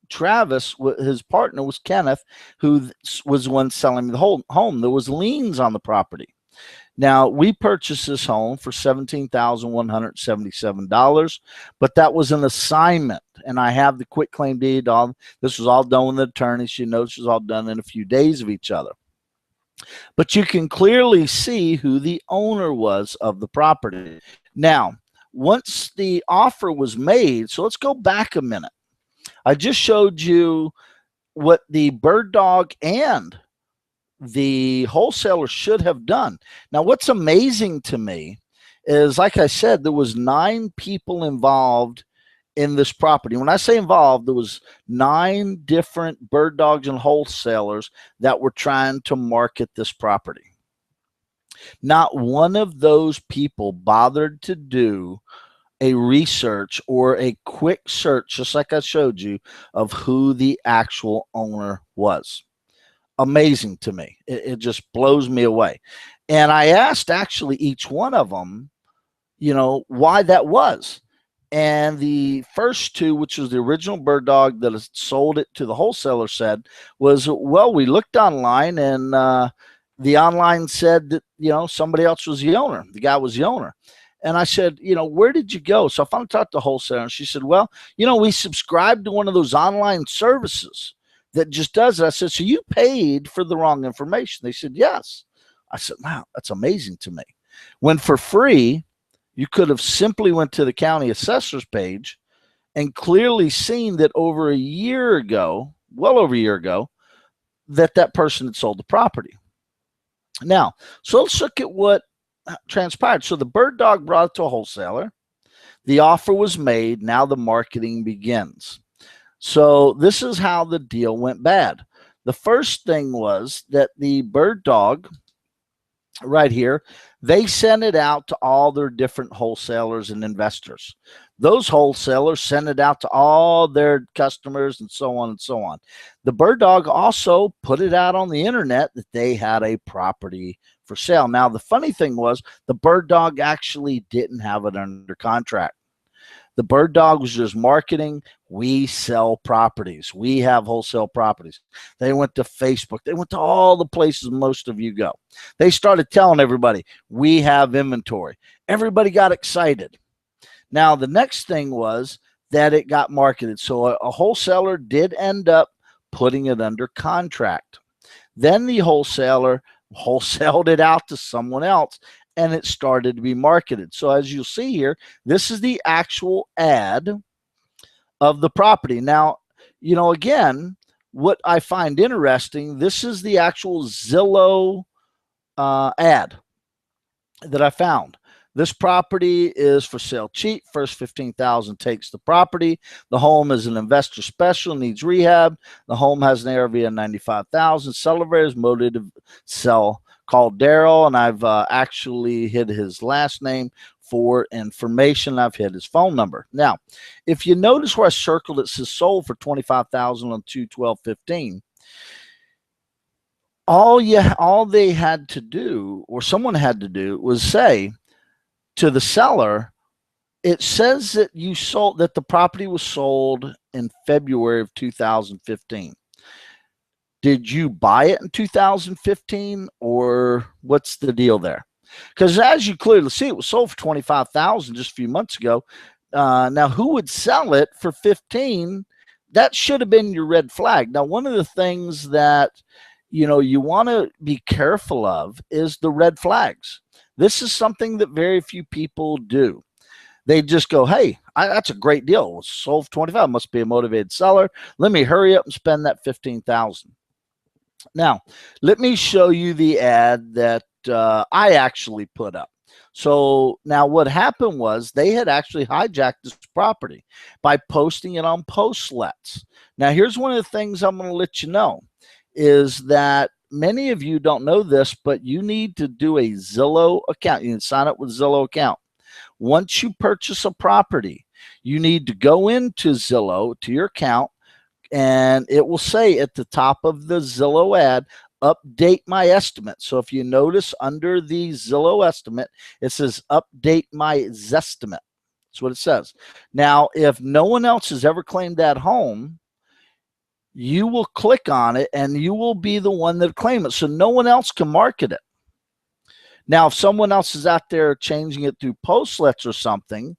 Travis, his partner was Kenneth, who was the one selling the whole home. There was liens on the property. Now, we purchased this home for $17,177, but that was an assignment, and I have the quitclaim deed on. This was all done with the attorney. She knows this was all done in a few days of each other. But you can clearly see who the owner was of the property. Now, once the offer was made, so let's go back a minute. I just showed you what the bird dog and the wholesaler should have done. Now, what's amazing to me is, like I said, there was 9 people involved in this property. When I say involved, there was 9 different bird dogs and wholesalers that were trying to market this property. Not one of those people bothered to do a research or a quick search, just like I showed you, of who the actual owner was. Amazing to me. It just blows me away. And I asked actually each one of them, you know, why that was. And the first 2, which was the original bird dog that sold it to the wholesaler, said was, well, we looked online and the online said that, you know, somebody else was the owner. The guy was the owner. And I said, you know, where did you go? So I finally talked to the wholesaler, and she said, well, you know, we subscribed to one of those online services that just does it. I said, so you paid for the wrong information? They said, yes. I said, wow, that's amazing to me. When for free, you could have simply went to the county assessor's page and clearly seen that over a year ago, well over a year ago, that person had sold the property. Now, so let's look at what transpired. So the bird dog brought it to a wholesaler. The offer was made. Now the marketing begins. So this is how the deal went bad. The first thing was that the bird dog right here, they sent it out to all their different wholesalers and investors. Those wholesalers sent it out to all their customers and so on and so on. The bird dog also put it out on the internet that they had a property for sale. Now, the funny thing was the bird dog actually didn't have it under contract. The bird dog was just marketing. We sell properties. We have wholesale properties. They went to Facebook. They went to all the places most of you go. They started telling everybody, we have inventory. Everybody got excited. Now, the next thing was that it got marketed. So a wholesaler did end up putting it under contract. Then the wholesaler wholesaled it out to someone else, and it started to be marketed. So as you'll see here, this is the actual ad of the property. Now, you know, again, what I find interesting, this is the actual Zillow ad that I found. This property is for sale cheap. First 15,000 takes the property. The home is an investor special, needs rehab. The home has an ARV of 95,000. Seller is motivated to sell. Called Daryl, and I've actually hid his last name for information. I've hid his phone number. Now, if you notice where I circled it says sold for $25,000 on 2/12/15. All they had to do, or someone had to do, was say to the seller, it says that you sold, that the property was sold in February of 2015. Did you buy it in 2015, or what's the deal there? Because as you clearly see, it was sold for $25,000 just a few months ago. Now, who would sell it for 15? That should have been your red flag. Now, one of the things that, you know, you want to be careful of is the red flags. This is something that very few people do. They just go, hey, that's a great deal. It was sold for 25. Must be a motivated seller. Let me hurry up and spend that 15,000. Now, let me show you the ad that I actually put up. So now what happened was they had actually hijacked this property by posting it on Postlets. Now, here's one of the things I'm going to let you know is that many of you don't know this, but you need to do a Zillow account. You can sign up with Zillow account. Once you purchase a property, you need to go into Zillow, to your account, and it will say at the top of the Zillow ad, update my estimate. So if you notice under the Zillow estimate, it says update my Zestimate. That's what it says. Now, if no one else has ever claimed that home, you will click on it and you will be the one that claim it. So no one else can market it. Now, if someone else is out there changing it through Postlets or something,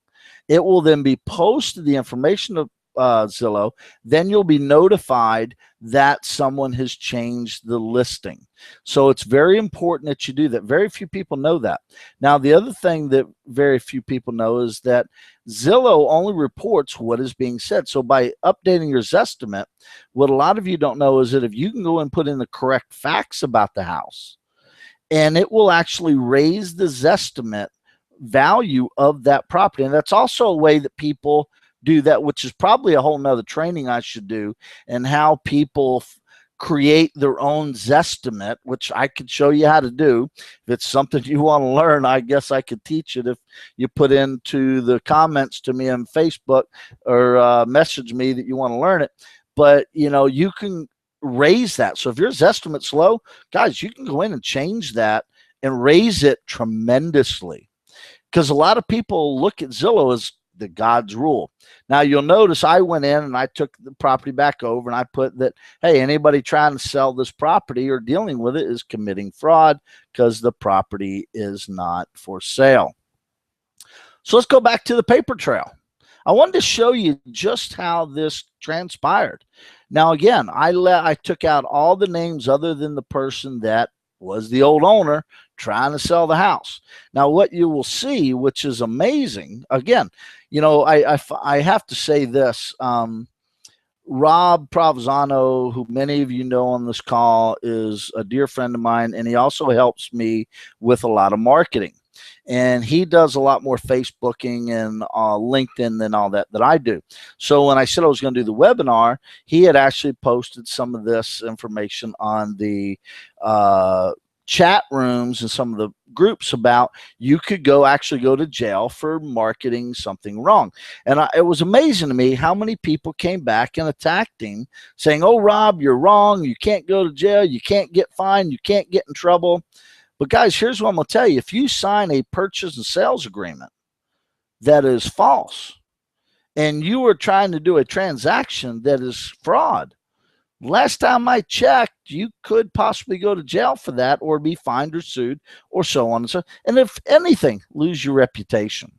it will then be posted the information of Zillow. Then you'll be notified that someone has changed the listing. So it's very important that you do that. Very few people know that. Now, the other thing that very few people know is that Zillow only reports what is being said. So by updating your Zestimate, what a lot of you don't know is that if you can go and put in the correct facts about the house, and it will actually raise the Zestimate value of that property. And that's also a way that people do that, which is probably a whole nother training I should do, and how people create their own Zestimate, which I could show you how to do. If it's something you want to learn, I guess I could teach it if you put into the comments to me on Facebook or message me that you want to learn it. But, you know, you can raise that. So if your Zestimate's low, guys, you can go in and change that and raise it tremendously. Because a lot of people look at Zillow as the God's rule. Now, you'll notice I went in and I took the property back over and I put that, hey, anybody trying to sell this property or dealing with it is committing fraud because the property is not for sale. So let's go back to the paper trail. I wanted to show you just how this transpired. Now, again, I took out all the names other than the person that was the old owner trying to sell the house. Now, what you will see, which is amazing, again, you know, I have to say this. Rob Provenzano, who many of you know on this call, is a dear friend of mine, and he also helps me with a lot of marketing. And he does a lot more Facebooking and LinkedIn than all that I do. So when I said I was going to do the webinar, he had actually posted some of this information on the chat rooms and some of the groups about you could actually go to jail for marketing something wrong. And it was amazing to me how many people came back and attacked him saying, oh, Rob, you're wrong. You can't go to jail. You can't get fined. You can't get in trouble. But guys, here's what I'm going to tell you. If you sign a purchase and sales agreement that is false and you are trying to do a transaction that is fraud, last time I checked, you could possibly go to jail for that or be fined or sued or so on and so on. And if anything, lose your reputation.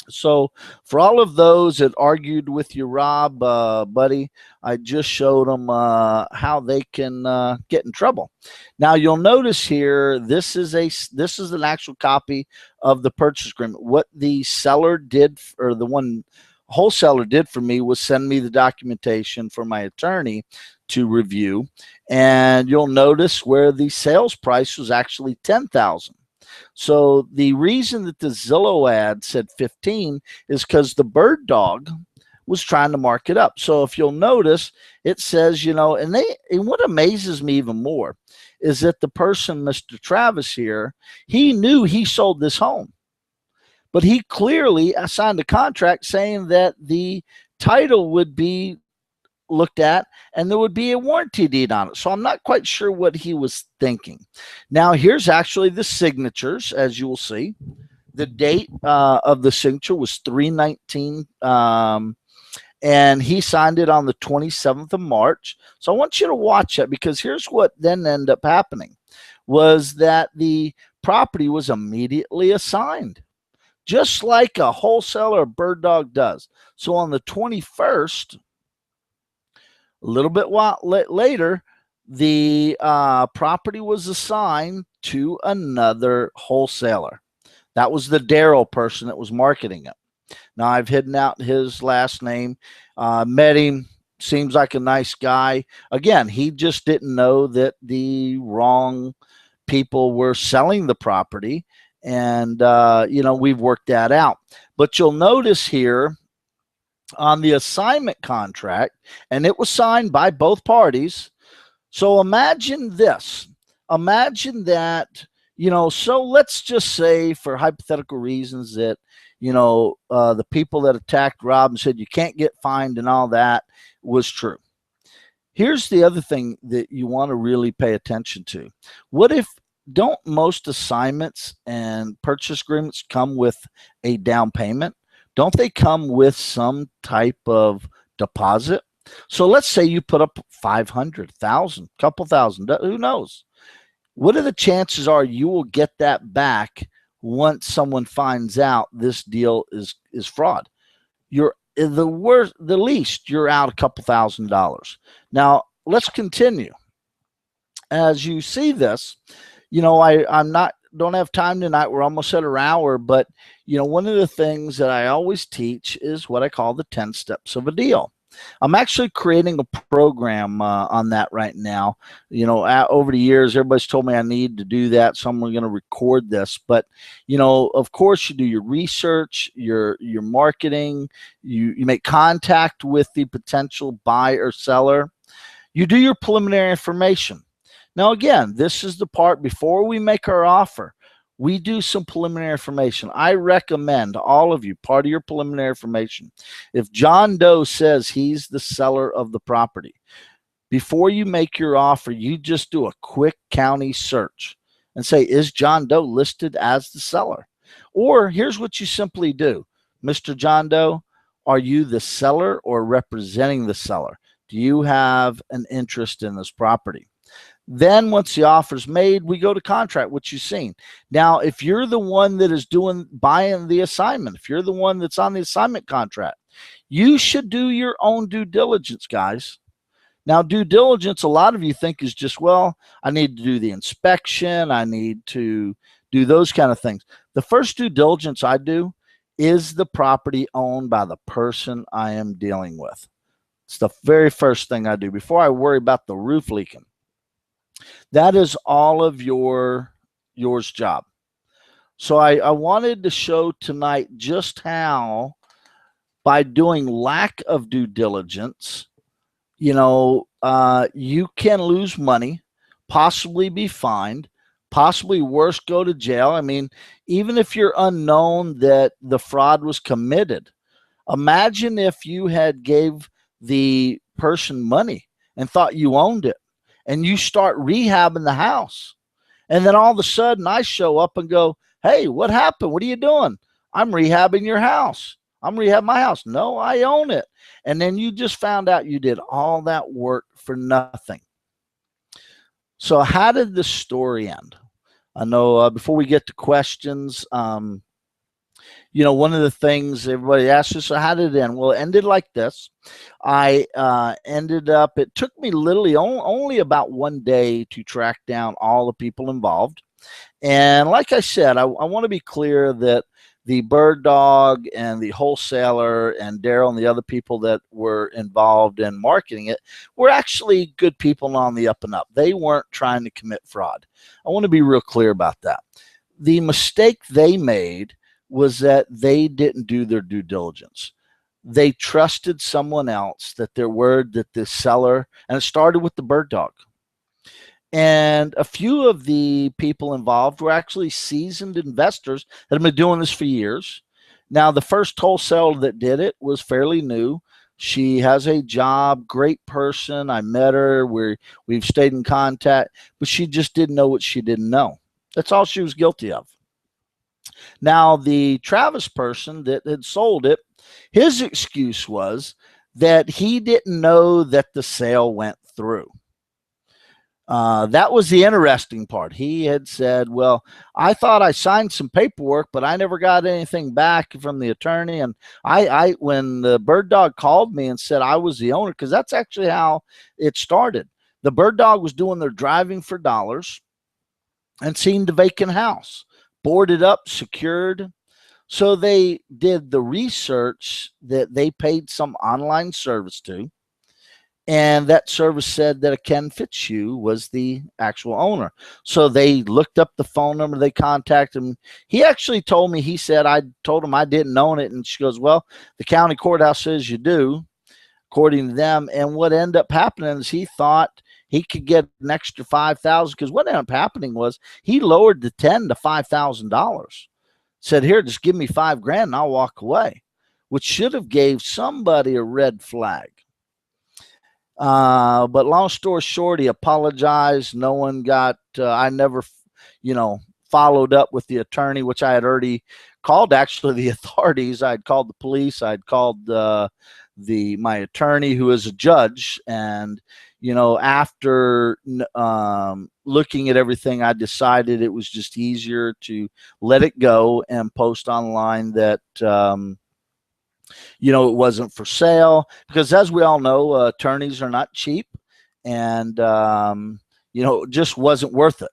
So for all of those that argued with you, Rob, buddy, I just showed them how they can get in trouble. Now you'll notice here, this is an actual copy of the purchase agreement. What the seller did, or the one wholesaler did for me, was send me the documentation for my attorney to review. And you'll notice where the sales price was actually $10,000. So the reason that the Zillow ad said 15 is because the bird dog was trying to mark it up. So if you'll notice, it says, you know, and what amazes me even more is that the person, Mr. Travis here, he knew he sold this home, but he clearly signed a contract saying that the title would be looked at and there would be a warranty deed on it. So I'm not quite sure what he was thinking. Now here's actually the signatures. As you will see, the date of the signature was 3/19 and he signed it on the 27th of March. So I want you to watch that, because here's what then ended up happening was that the property was immediately assigned, just like a wholesaler or bird dog does. So on the 21st, a little bit later, the property was assigned to another wholesaler. That was the Daryl person that was marketing it. Now, I've hidden out his last name. Met him. Seems like a nice guy. Again, he just didn't know that the wrong people were selling the property. And, you know, we've worked that out. But you'll notice here, on the assignment contract, and it was signed by both parties. So imagine this. Imagine that, you know, so let's just say, for hypothetical reasons, that, you know, the people that attacked Rob and said you can't get fined and all that was true. Here's the other thing that you want to really pay attention to. What if, don't most assignments and purchase agreements come with a down payment? Don't they come with some type of deposit? So let's say you put up 500,000, couple thousand, who knows? What are the chances are you will get that back once someone finds out this deal is fraud? You're the least you're out a couple $1,000s. Now let's continue. As you see this, I'm not don't have time tonight. We're almost at an hour, but one of the things that I always teach is what I call the 10 steps of a deal. I'm actually creating a program on that right now. Over the years, everybody's told me I need to do that, so I'm going to record this. But of course, you do your research, your marketing, you make contact with the potential buyer or seller. You do your preliminary information. Now, again, this is the part before we make our offer. We do some preliminary information. I recommend all of you, part of your preliminary information, if John Doe says he's the seller of the property, before you make your offer, you just do a quick county search and say, is John Doe listed as the seller? Or here's what you simply do. Mr. John Doe, are you the seller or representing the seller? Do you have an interest in this property? Then once the offer's made, we go to contract, which you've seen. Now, if you're the one that is buying the assignment, if you're the one that's on the assignment contract, you should do your own due diligence, guys. Now, due diligence, a lot of you think is just, well, I need to do the inspection. I need to do those kind of things. The first due diligence I do is the property owned by the person I am dealing with. It's the very first thing I do before I worry about the roof leaking. That is all of yours job. So I wanted to show tonight just how, by doing lack of due diligence, you can lose money, possibly be fined, possibly worse, go to jail. I mean, even if you're unknown that the fraud was committed, imagine if you had gave the person money and thought you owned it, and you start rehabbing the house. And then all of a sudden I show up and go, hey, what happened? What are you doing? I'm rehabbing your house. I'm rehabbing my house. No, I own it. And then you just found out you did all that work for nothing. So how did the story end? I know before we get to questions, one of the things everybody asks us, so how did it end? Well, it ended like this. I ended up, it took me literally only about 1 day to track down all the people involved. And like I said, I want to be clear that the bird dog and the wholesaler and Daryl and the other people that were involved in marketing it were actually good people on the up and up. They weren't trying to commit fraud. I want to be real clear about that. The mistake they made was that they didn't do their due diligence. They trusted someone else, that their word, that the seller, and it started with the bird dog. And a few of the people involved were actually seasoned investors that have been doing this for years. Now, the first wholesaler that did it was fairly new. She has a job, great person. I met her. We've stayed in contact, but she just didn't know what she didn't know. That's all she was guilty of. Now, the Travis person that had sold it, his excuse was that he didn't know that the sale went through. That was the interesting part. He had said, well, I thought I signed some paperwork, but I never got anything back from the attorney. And when the bird dog called me and said I was the owner, because that's actually how it started. The bird dog was doing their driving for dollars and seen the vacant house, boarded up, secured. So they did the research that they paid some online service to. And that service said that a Ken Fitzhugh was the actual owner. So they looked up the phone number, they contacted him. He actually told me, he said, I told him I didn't own it. And she goes, well, the county courthouse says you do, according to them. And what ended up happening is he thought he could get an extra $5,000, because what ended up happening was he lowered the $10,000 to $5,000. Said, here, just give me $5,000 and I'll walk away, which should have gave somebody a red flag. But long story short, he apologized. No one got, I never, followed up with the attorney, which I had already called actually the authorities. I'd called the police. I'd called my attorney, who is a judge. And, after looking at everything, I decided it was just easier to let it go and post online that, it wasn't for sale, because as we all know, attorneys are not cheap, and it just wasn't worth it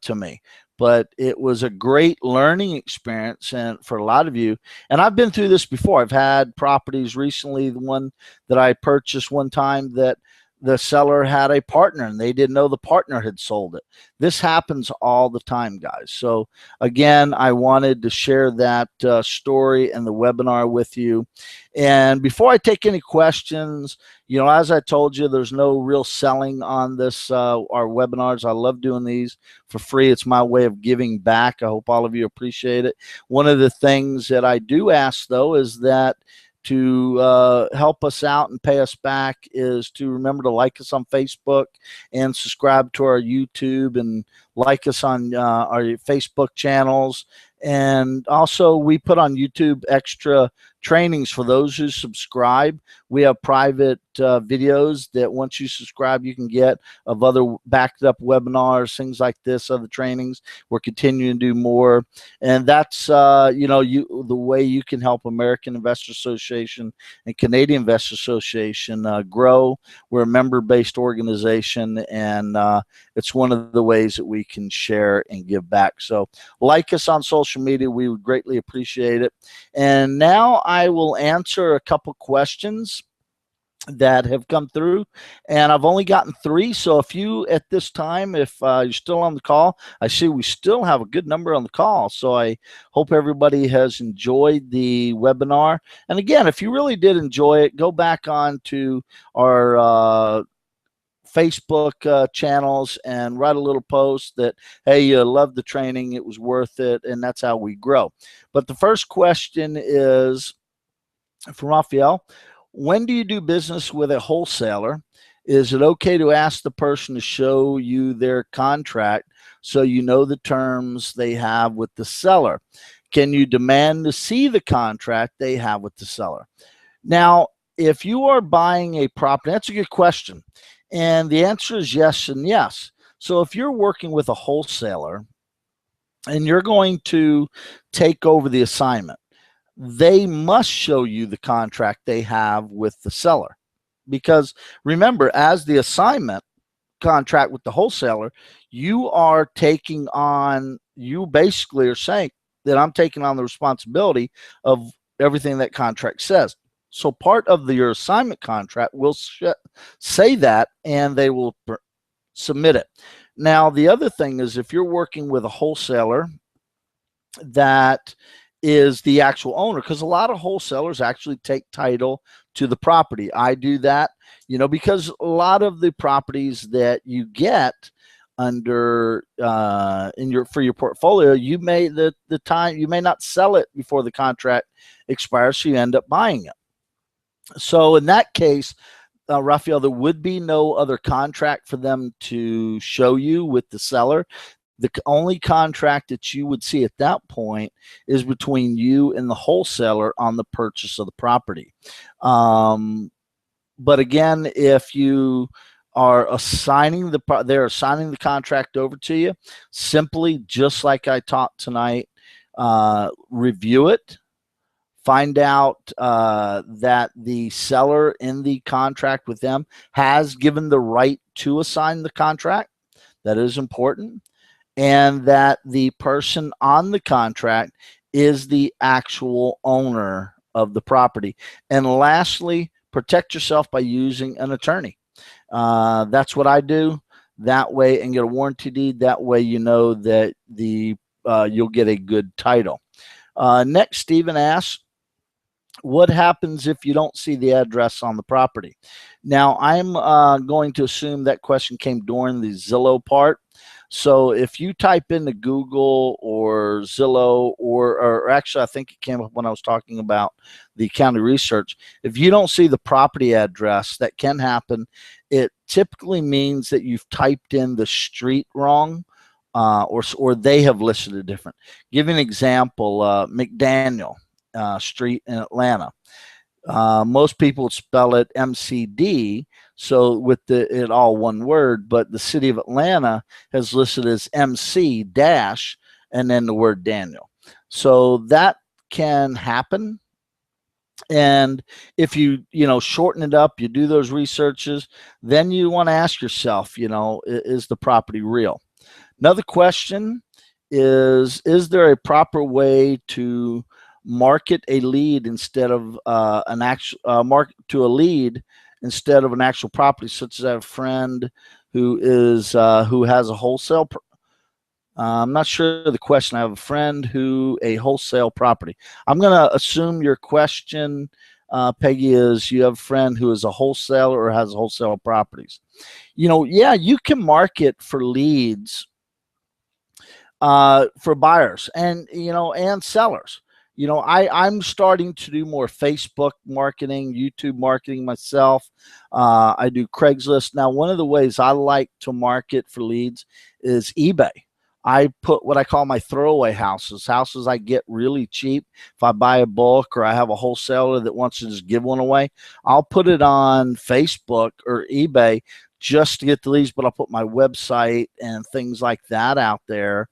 to me. But it was a great learning experience, and for a lot of you, and I've been through this before. I've had properties recently, the one that I purchased one time, that the seller had a partner and they didn't know the partner had sold it. This happens all the time, guys. So again, I wanted to share that story and the webinar with you. And before I take any questions, as I told you, there's no real selling on this, our webinars. I love doing these for free. It's my way of giving back. I hope all of you appreciate it. One of the things that I do ask, though, is that to help us out and pay us back is to remember to like us on Facebook and subscribe to our YouTube, and like us on our Facebook channels. And also, we put on YouTube extra trainings for those who subscribe. We have private videos that once you subscribe, you can get, of other backed up webinars, things like this, other trainings. We're continuing to do more. And that's, the way you can help American Investor Association and Canadian Investor Association grow. We're a member-based organization, and it's one of the ways that we can share and give back. So like us on social media. We would greatly appreciate it. And now I will answer a couple questions that have come through, and I've only gotten 3. So if you, at this time, if you're still on the call, I see we still have a good number on the call. So I hope everybody has enjoyed the webinar. And again, if you really did enjoy it, go back on to our Facebook channels and write a little post that, hey, you loved the training, it was worth it, and that's how we grow. But the first question is from Raphael. When do you do business with a wholesaler? Is it okay to ask the person to show you their contract so you know the terms they have with the seller? Can you demand to see the contract they have with the seller? Now, if you are buying a property, that's a good question. And the answer is yes and yes. So if you're working with a wholesaler and you're going to take over the assignment, they must show you the contract they have with the seller. Because remember, as the assignment contract with the wholesaler, you are taking on, you basically are saying that I'm taking on the responsibility of everything that contract says. So part of your assignment contract will say that, and they will submit it. Now, the other thing is, if you're working with a wholesaler that is the actual owner, because a lot of wholesalers actually take title to the property. I do that, because a lot of the properties that you get under for your portfolio, you may you may not sell it before the contract expires, so you end up buying it. So in that case, Raphael, there would be no other contract for them to show you with the seller. The only contract that you would see at that point is between you and the wholesaler on the purchase of the property. But again, if you are assigning they're assigning the contract over to you, simply, just like I taught tonight, review it. Find out that the seller in the contract with them has given the right to assign the contract. That is important. And that the person on the contract is the actual owner of the property. And lastly, protect yourself by using an attorney. That's what I do. That way, and get a warranty deed. That way, you know that you'll get a good title. Next, Stephen asks, what happens if you don't see the address on the property? Now, I'm going to assume that question came during the Zillow part. So if you type into Google or Zillow, or actually I think it came up when I was talking about the county research, if you don't see the property address, that can happen. It typically means that you've typed in the street wrong, or they have listed it different. Give you an example, McDaniel Street in Atlanta. Most people would spell it MCD, so with it all one word, but the city of Atlanta has listed as MC dash and then the word Daniel. So that can happen. And if you shorten it up, you do those researches, then you want to ask yourself, is the property real? Another question is there a proper way to market a lead instead of an actual market to a lead instead of an actual property, such as I have a friend who is who has a wholesale I'm not sure the question. I have a friend who a wholesale property. I'm going to assume your question, Peggy, is you have a friend who is a wholesaler or has wholesale properties. Yeah, you can market for leads for buyers and and sellers. I'm starting to do more Facebook marketing, YouTube marketing myself. I do Craigslist. Now, one of the ways I like to market for leads is eBay. I put what I call my throwaway houses I get really cheap. If I buy a bulk or I have a wholesaler that wants to just give one away, I'll put it on Facebook or eBay just to get the leads, but I'll put my website and things like that out there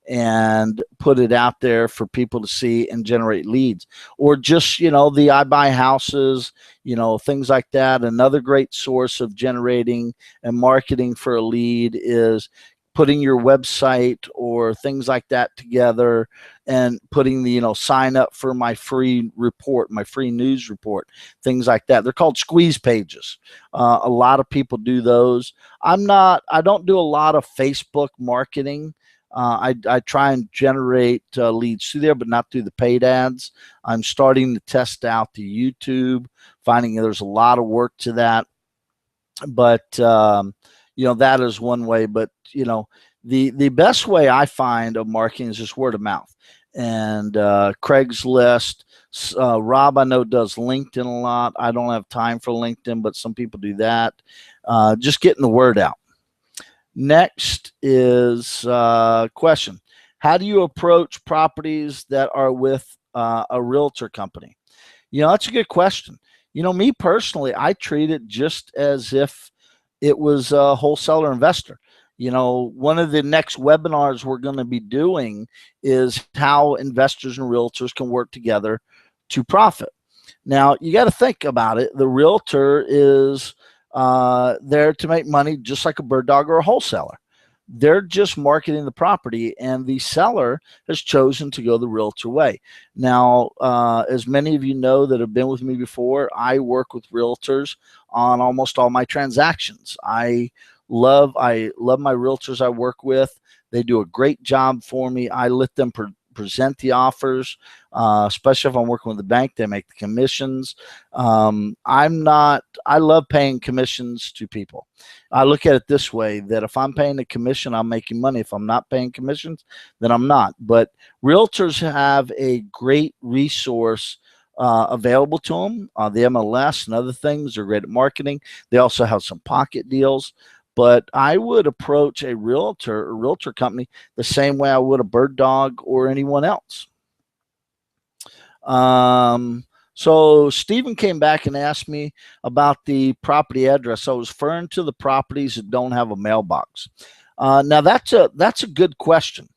and put it out there for people to see and generate leads. Or just, the I buy houses, things like that. Another great source of generating and marketing for a lead is putting your website or things like that together and putting the, sign up for my free report, my free news report, things like that. They're called squeeze pages. A lot of people do those. I don't do a lot of Facebook marketing. I try and generate leads through there, but not through the paid ads. I'm starting to test out the YouTube, finding there's a lot of work to that. But, that is one way. But, the best way I find of marketing is just word of mouth. And Craigslist. Rob, I know, does LinkedIn a lot. I don't have time for LinkedIn, but some people do that. Just getting the word out. Next is a question. How do you approach properties that are with a realtor company? That's a good question. Me personally, I treat it just as if it was a wholesaler investor. One of the next webinars we're going to be doing is how investors and realtors can work together to profit. Now, you got to think about it. The realtor is there to make money just like a bird dog or a wholesaler. They're just marketing the property, and the seller has chosen to go the realtor way. Now, as many of you know that have been with me before, I work with realtors on almost all my transactions. I love my realtors I work with. They do a great job for me. I let them present the offers, especially if I'm working with the bank. They make the commissions. I love paying commissions to people. I look at it this way, that if I'm paying a commission, I'm making money. If I'm not paying commissions, then I'm not. But realtors have a great resource available to them on the MLS and other things. They're great at marketing. They also have some pocket deals. But I would approach a realtor company the same way I would a bird dog or anyone else. So Stephen came back and asked me about the property address. I was referring to the properties that don't have a mailbox. Now that's a good question.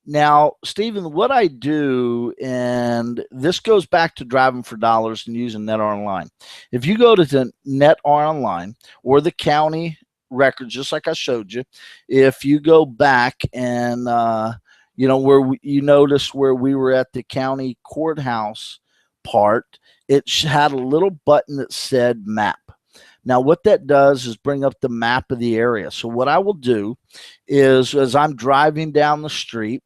Now, Stephen, what I do, and this goes back to driving for dollars and using NetR Online. If you go to the NetR Online or the county records, just like I showed you, if you go back and where you notice where we were at the county courthouse part, it had a little button that said map. Now what that does is bring up the map of the area. So what I will do is, as I'm driving down the street,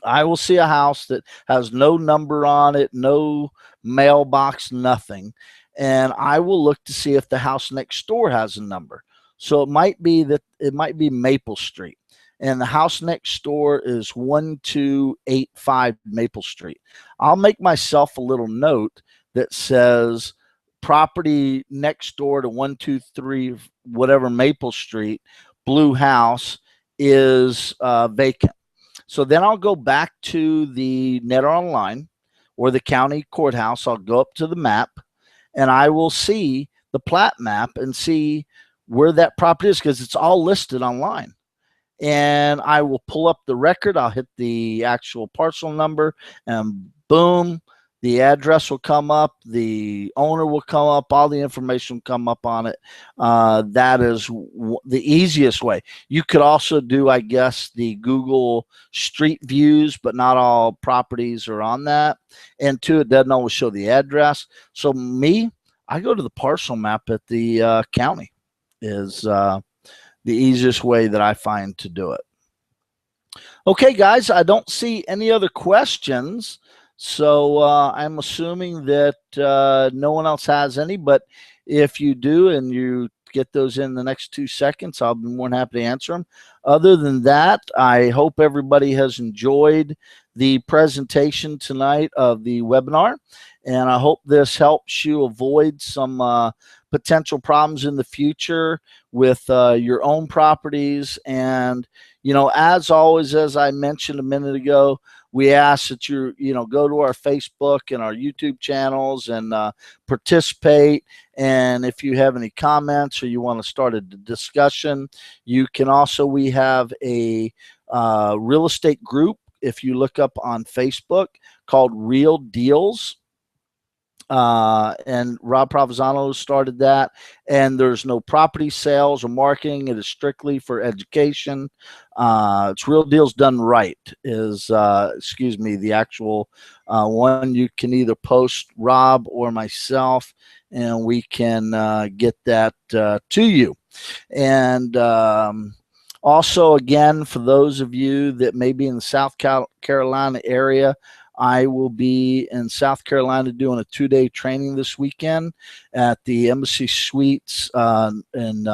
I will see a house that has no number on it, no mailbox, nothing, and I will look to see if the house next door has a number. So it might be Maple Street, and the house next door is 1285 Maple Street. I'll make myself a little note that says property next door to 123 whatever Maple Street, blue house, is vacant. So then I'll go back to the Netter Online or the county courthouse. I'll go up to the map and I will see the plat map and see where that property is, because it's all listed online. And I will pull up the record. I'll hit the actual parcel number and boom, the address will come up, the owner will come up, all the information will come up on it. That is the easiest way. You could also do, I guess, the Google Street Views, but not all properties are on that. And two, it doesn't always show the address. So I go to the parcel map at the county is the easiest way that I find to do it. Okay, guys, I don't see any other questions. So I'm assuming that no one else has any, but if you do and you get those in the next 2 seconds, I'll be more than happy to answer them. Other than that, I hope everybody has enjoyed the presentation tonight of the webinar, and I hope this helps you avoid some potential problems in the future with your own properties. And, you know, as always, as I mentioned a minute ago, we ask that you go to our Facebook and our YouTube channels and participate. And if you have any comments or you want to start a discussion, you can also, we have a real estate group, if you look up on Facebook, called Real Deals. And Rob Provenzano started that, and there's no property sales or marketing. It is strictly for education. It's Real Deals Done Right is, the actual one. You can either post Rob or myself, and we can get that to you. And also, again, for those of you that may be in the South Carolina area, I will be in South Carolina doing a 2-day training this weekend at the Embassy Suites in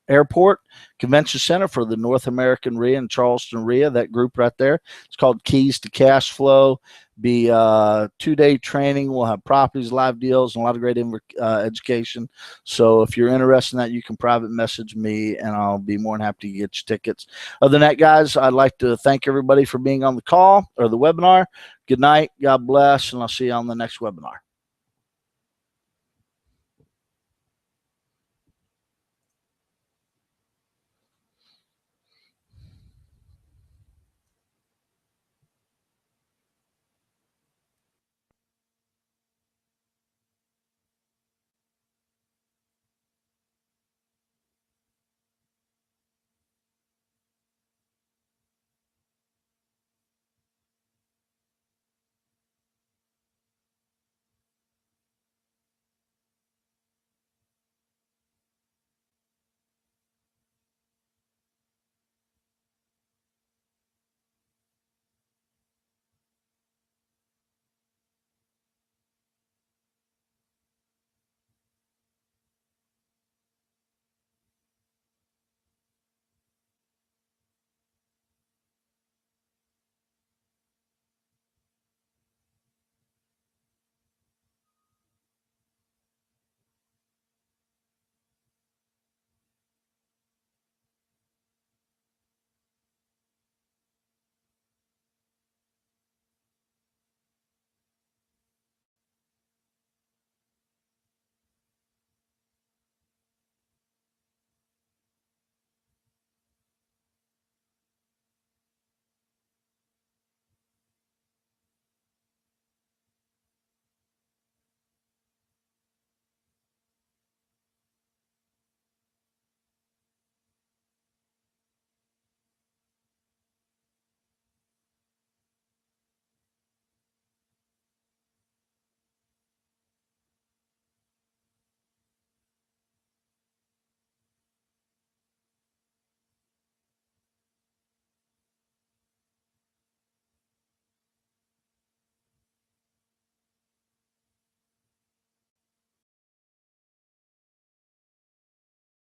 Airport Convention Center for the North American RIA and Charleston RIA, that group right there. It's called Keys to Cash Flow. Be a 2-day training. We'll have properties, live deals, and a lot of great education. So if you're interested in that, you can private message me, and I'll be more than happy to get you tickets. Other than that, guys, I'd like to thank everybody for being on the call or the webinar. Good night. God bless, and I'll see you on the next webinar.